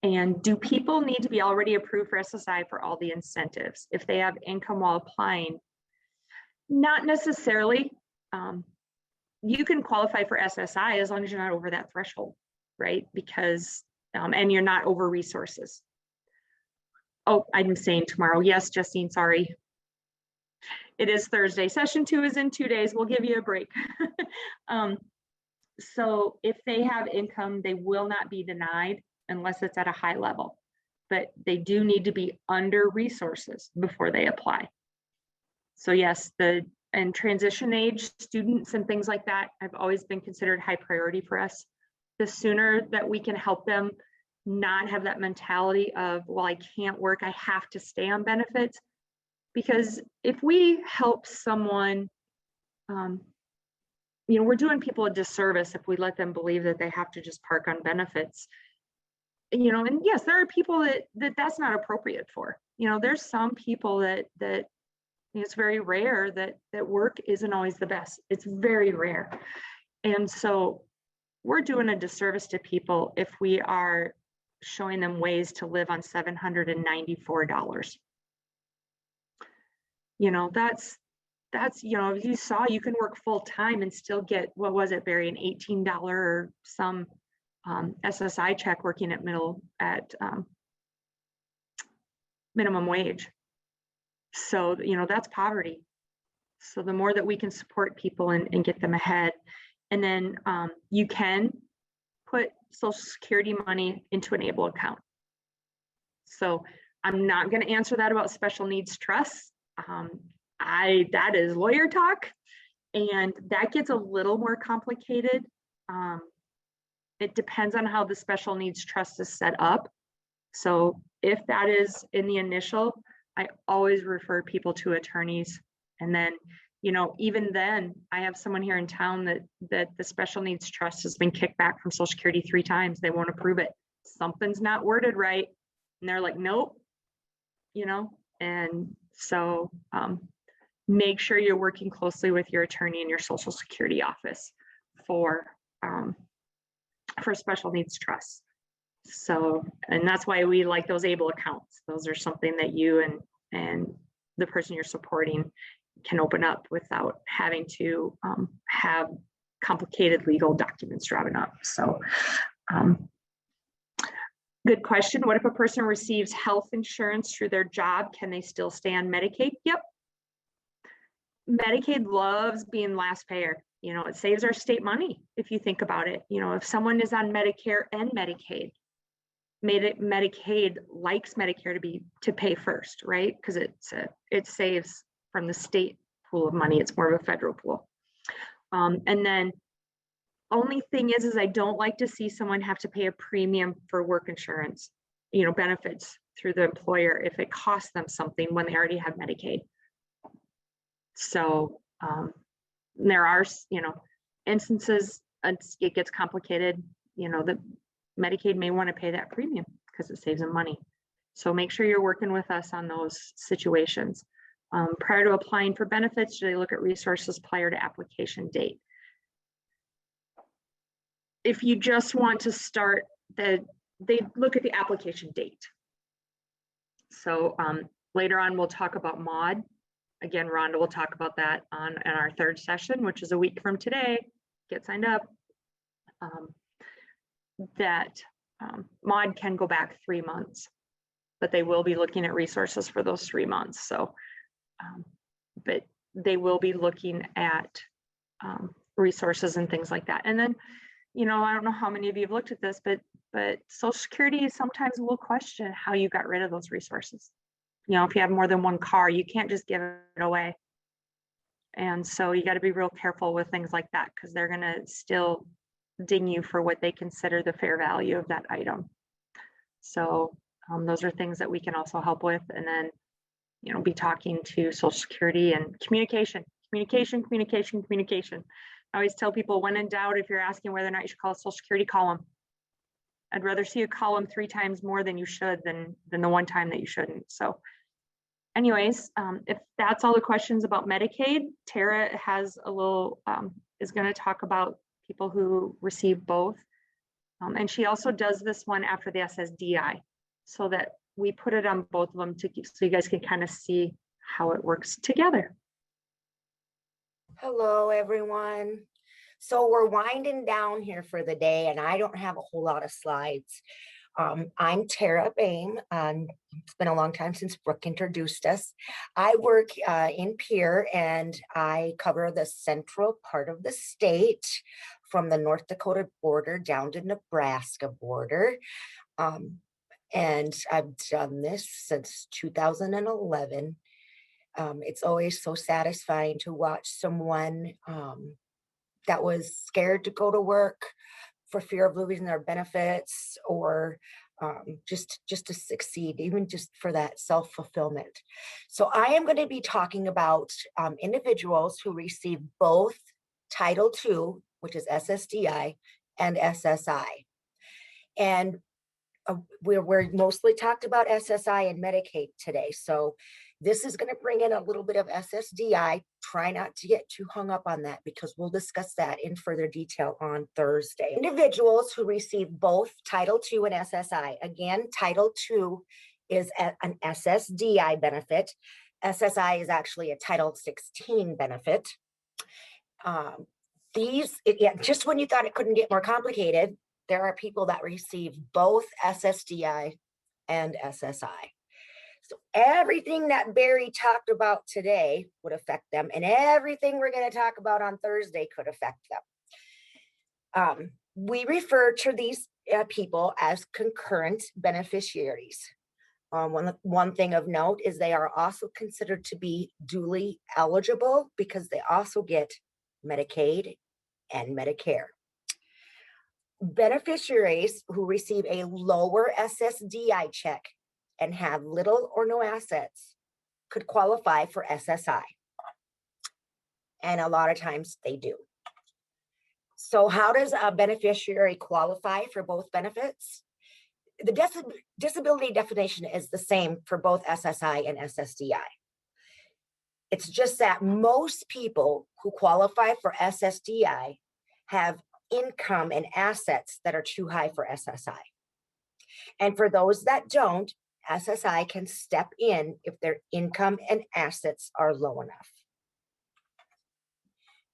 And do people need to be already approved for SSI for all the incentives if they have income while applying? Not necessarily. You can qualify for SSI as long as you're not over that threshold, right? Because, and you're not over resources. Oh, I'm saying tomorrow. Yes, Justine, sorry. It is Thursday. Session 2 is in 2 days. We'll give you a break. So if they have income, they will not be denied unless it's at a high level, but they do need to be under resources before they apply. So yes, and transition age students and things like that have always been considered high priority for us. The sooner that we can help them not have that mentality of, well, I can't work, I have to stay on benefits. Because if we help someone, you know, we're doing people a disservice if we let them believe that they have to just park on benefits. You know, and yes, there are people that's not appropriate for. You know, there's some people that it's very rare that work isn't always the best. It's very rare. And so we're doing a disservice to people if we are showing them ways to live on $794. You know, that's, you know, as you saw, you can work full time and still get, what was it, Barry, an $18 or some minimum wage. So, that's poverty. So the more that we can support people and get them ahead, and then you can put Social Security money into an ABLE account. So I'm not going to answer that about special needs trusts. That is lawyer talk, and that gets a little more complicated. It depends on how the special needs trust is set up. So if that is in the initial, I always refer people to attorneys. And then, even then, I have someone here in town that the special needs trust has been kicked back from Social Security 3 times. They won't approve it. Something's not worded right. And they're like, nope, and so make sure you're working closely with your attorney in your Social Security office for special needs trusts. So, and that's why we like those ABLE accounts. Those are something that you and the person you're supporting can open up without having to have complicated legal documents drawn up. So, good question. What if a person receives health insurance through their job? Can they still stay on Medicaid? Yep. Medicaid loves being last payer. It saves our state money if you think about it. If someone is on Medicare and Medicaid, Medicaid likes Medicare to pay first, right? Because it saves from the state pool of money. It's more of a federal pool. And then only thing is I don't like to see someone have to pay a premium for work insurance, benefits through the employer if it costs them something when they already have Medicaid. So there are, instances it gets complicated, that Medicaid may want to pay that premium because it saves them money. So make sure you're working with us on those situations. Prior to applying for benefits, do they look at resources prior to application date? If you just want to start, they look at the application date. So later on, we'll talk about MAUD. Again, Rhonda will talk about that in our 3rd session, which is a week from today. Get signed up. MAUD can go back 3 months, but they will be looking at resources for those 3 months. So, but they will be looking at resources and things like that. And then, I don't know how many of you have looked at this, but Social Security sometimes will question how you got rid of those resources. If you have more than one car, you can't just give it away. And so you got to be real careful with things like that, because they're going to still ding you for what they consider the fair value of that item. So those are things that we can also help with. And then, be talking to Social Security and communication. I always tell people, when in doubt, if you're asking whether or not you should call Social Security, call them. I'd rather see you call them 3 times more than you should than the 1 time that you shouldn't. So anyways, if that's all the questions about Medicaid, Tara has a little, is going to talk about people who receive both. And she also does this one after the SSDI, so that we put it on both of them so you guys can kind of see how it works together. Hello, everyone. So we're winding down here for the day, and I don't have a whole lot of slides. I'm Tara Boehm, and it's been a long time since Brooke introduced us. I work in Pierre, and I cover the central part of the state from the North Dakota border down to Nebraska border. And I've done this since 2011. It's always so satisfying to watch someone that was scared to go to work for fear of losing their benefits, or just to succeed, even just for that self-fulfillment. So I am going to be talking about individuals who receive both Title II, which is SSDI, and SSI. And we're mostly talked about SSI and Medicaid today. So this is going to bring in a little bit of SSDI. Try not to get too hung up on that, because we'll discuss that in further detail on Thursday. Individuals who receive both Title II and SSI. Again, Title II is an SSDI benefit. SSI is actually a Title 16 benefit. Just when you thought it couldn't get more complicated, there are people that receive both SSDI and SSI. So everything that Barry talked about today would affect them, and everything we're going to talk about on Thursday could affect them. We refer to these people as concurrent beneficiaries. One thing of note is they are also considered to be duly eligible because they also get Medicaid and Medicare. Beneficiaries who receive a lower SSDI check and have little or no assets could qualify for SSI. And a lot of times they do. So how does a beneficiary qualify for both benefits? The disability definition is the same for both SSI and SSDI. It's just that most people who qualify for SSDI have income and assets that are too high for SSI. And for those that don't, SSI can step in if their income and assets are low enough.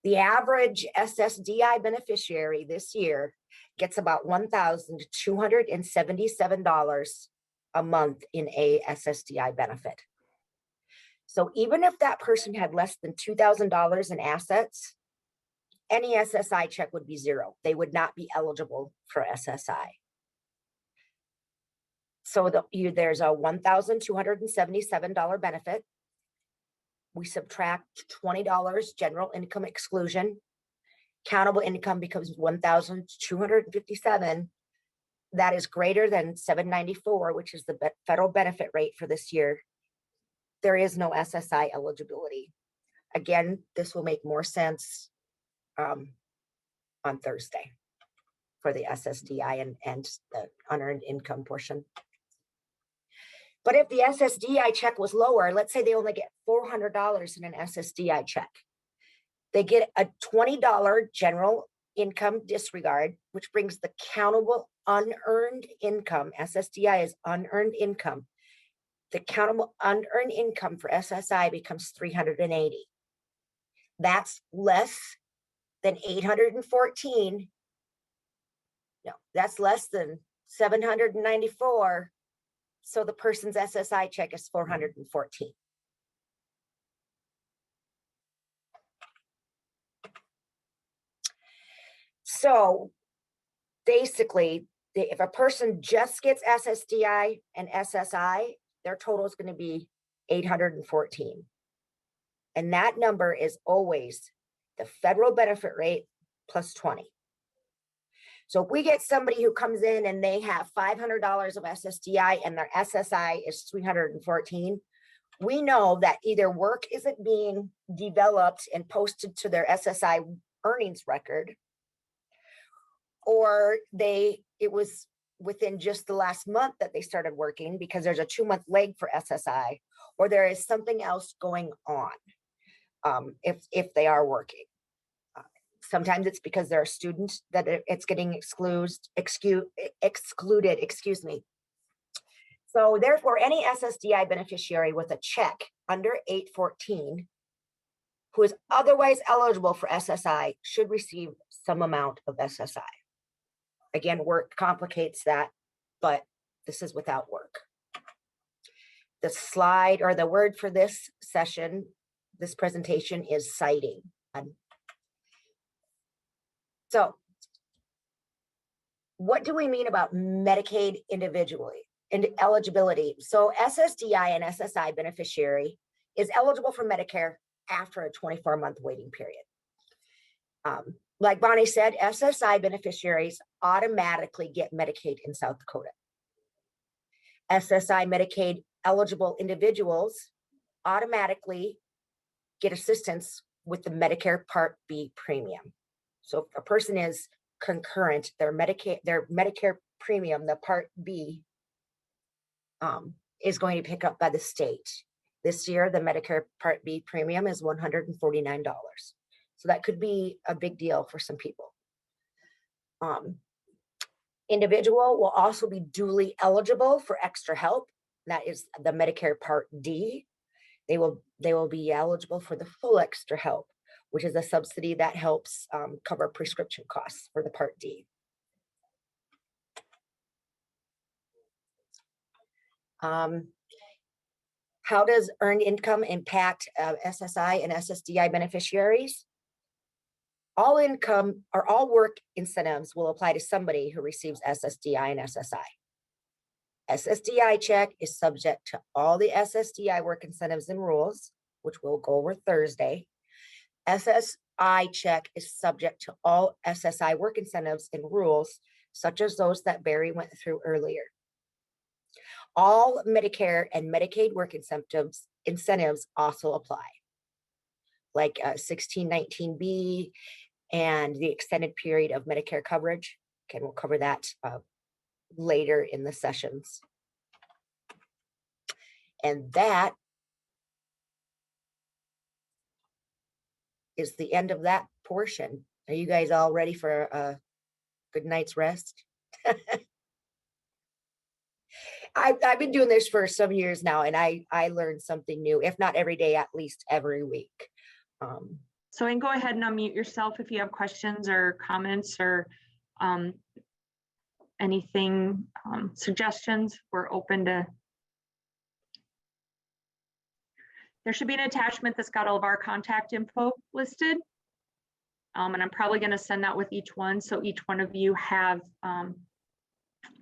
The average SSDI beneficiary this year gets about $1,277 a month in a SSDI benefit. So even if that person had less than $2,000 in assets, any SSI check would be zero. They would not be eligible for SSI. So there's a $1,277 benefit. We subtract $20 general income exclusion. Countable income becomes $1,257. That is greater than $794, which is the federal benefit rate for this year. There is no SSI eligibility. Again, this will make more sense on Thursday for the SSDI and the unearned income portion. But if the SSDI check was lower, let's say they only get $400 in an SSDI check, they get a $20 general income disregard, which brings the countable unearned income. SSDI is unearned income. The countable unearned income for SSI becomes $380. That's less than $814. No, that's less than $794. So the person's SSI check is $414. So basically, if a person just gets SSDI and SSI, their total is going to be $814. And that number is always the federal benefit rate plus 20. So if we get somebody who comes in and they have $500 of SSDI and their SSI is 314, we know that either work isn't being developed and posted to their SSI earnings record, or it was within just the last month that they started working because there's a 2-month leg for SSI, or there is something else going on if they are working. Sometimes it's because they're a student that it's getting excluded, excuse me. So therefore, any SSDI beneficiary with a check under 814 who is otherwise eligible for SSI should receive some amount of SSI. Again, work complicates that, but this is without work. The slide or the word for this session, this presentation is citing. So what do we mean about Medicaid individually and eligibility? So SSDI and SSI beneficiary is eligible for Medicare after a 24-month waiting period. Like Bonnie said, SSI beneficiaries automatically get Medicaid in South Dakota. SSI Medicaid eligible individuals automatically get assistance with the Medicare Part B premium. So if a person is concurrent, their Medicare premium, the Part B, is going to be picked up by the state. This year, the Medicare Part B premium is $149. So that could be a big deal for some people. Individual will also be duly eligible for extra help. That is the Medicare Part D. They will be eligible for the full extra help, which is a subsidy that helps cover prescription costs for the Part D. How does earned income impact SSI and SSDI beneficiaries? All income or all work incentives will apply to somebody who receives SSDI and SSI. SSDI check is subject to all the SSDI work incentives and rules, which we'll go over Thursday. SSI check is subject to all SSI work incentives and rules, such as those that Barry went through earlier. All Medicare and Medicaid work incentives also apply, like 1619B and the extended period of Medicare coverage. Okay, we'll cover that later in the sessions. And that is the end of that portion. Are you guys all ready for a good night's rest? I've been doing this for some years now, and I learned something new, if not every day, at least every week. So, and go ahead and unmute yourself if you have questions or comments or anything, suggestions. We're open to. There should be an attachment that's got all of our contact info listed. And I'm probably going to send that with each one. So each one of you have,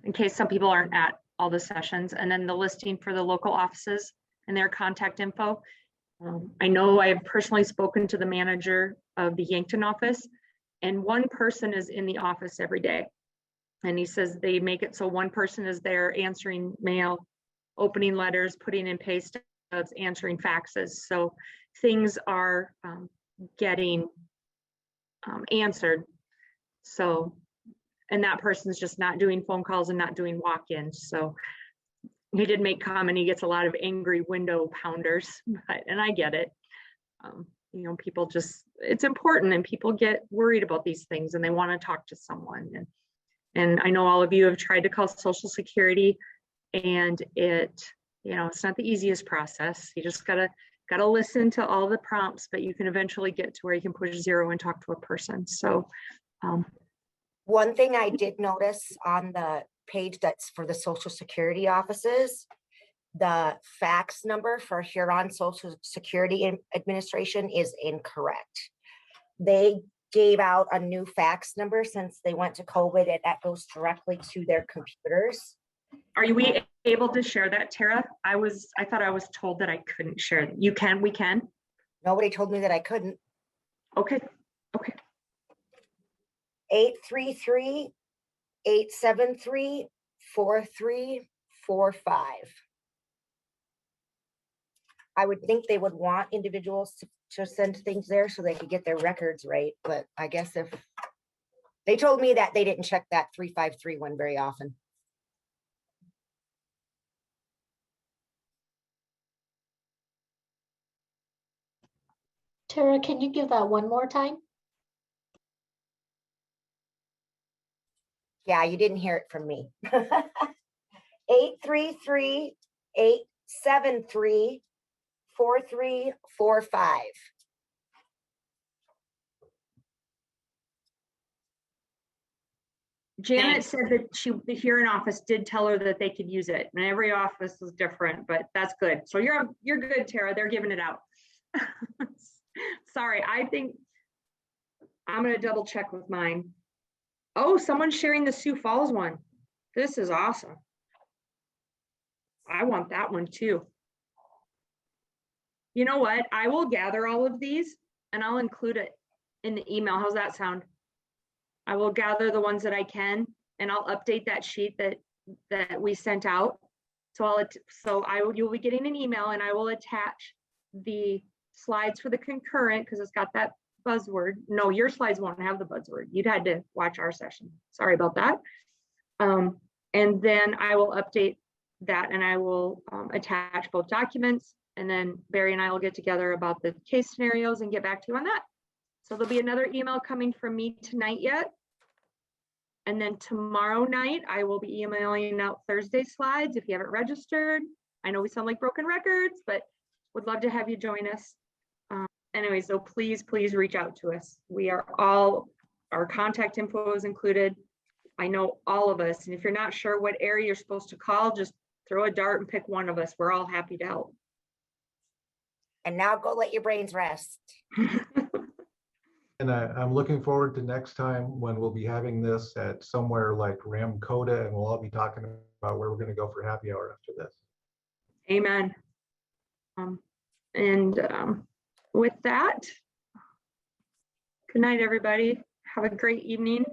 in case some people aren't at all the sessions, and then the listing for the local offices and their contact info. I know I have personally spoken to the manager of the Yankton office, and one person is in the office every day. And he says they make it so one person is there answering mail, opening letters, putting in pay stubs, answering faxes. So things are getting answered. So, and that person's just not doing phone calls and not doing walk-ins. So he did make comment, he gets a lot of angry window pounders, and I get it. You know, people just, it's important, and people get worried about these things and they want to talk to someone. And I know all of you have tried to call Social Security, and it, you know, it's not the easiest process. You just gotta listen to all the prompts, but you can eventually get to where you can push 0 and talk to a person. So one thing I did notice on the page that's for the Social Security offices, the fax number for Huron Social Security Administration is incorrect. They gave out a new fax number since they went to COVID, and that goes directly to their computers. Are you able to share that, Tara? I thought I was told that I couldn't share that. You can, we can. Nobody told me that I couldn't. Okay, okay. 833-873-4345. I would think they would want individuals to send things there so they could get their records right. But I guess if they told me that they didn't check that 353 one very often. Tara, can you give that one more time? Yeah, you didn't hear it from me. 833-873-4345. Janet said that the Huron office did tell her that they could use it, and every office is different, but that's good. So you're good, Tara. They're giving it out. Sorry, I think I'm going to double check with mine. Oh, someone's sharing the Sioux Falls one. This is awesome. I want that one too. You know what? I will gather all of these and I'll include it in the email. How's that sound? I will gather the ones that I can, and I'll update that sheet that we sent out. So you'll be getting an email, and I will attach the slides for the concurrent, because it's got that buzzword. No, your slides won't have the buzzword. You'd had to watch our session. Sorry about that. And then I will update that, and I will attach both documents, and then Barry and I will get together about the case scenarios and get back to you on that. So there'll be another email coming from me tonight yet. And then tomorrow night, I will be emailing out Thursday slides if you haven't registered. I know we sound like broken records, but would love to have you join us. Anyway, so please reach out to us. We are all, our contact info is included. I know all of us, and if you're not sure what area you're supposed to call, just throw a dart and pick one of us. We're all happy to help. And now go let your brains rest. And I'm looking forward to next time when we'll be having this at somewhere like Ramcoda, and we'll all be talking about where we're going to go for happy hour after this. Amen. With that, good night, everybody. Have a great evening.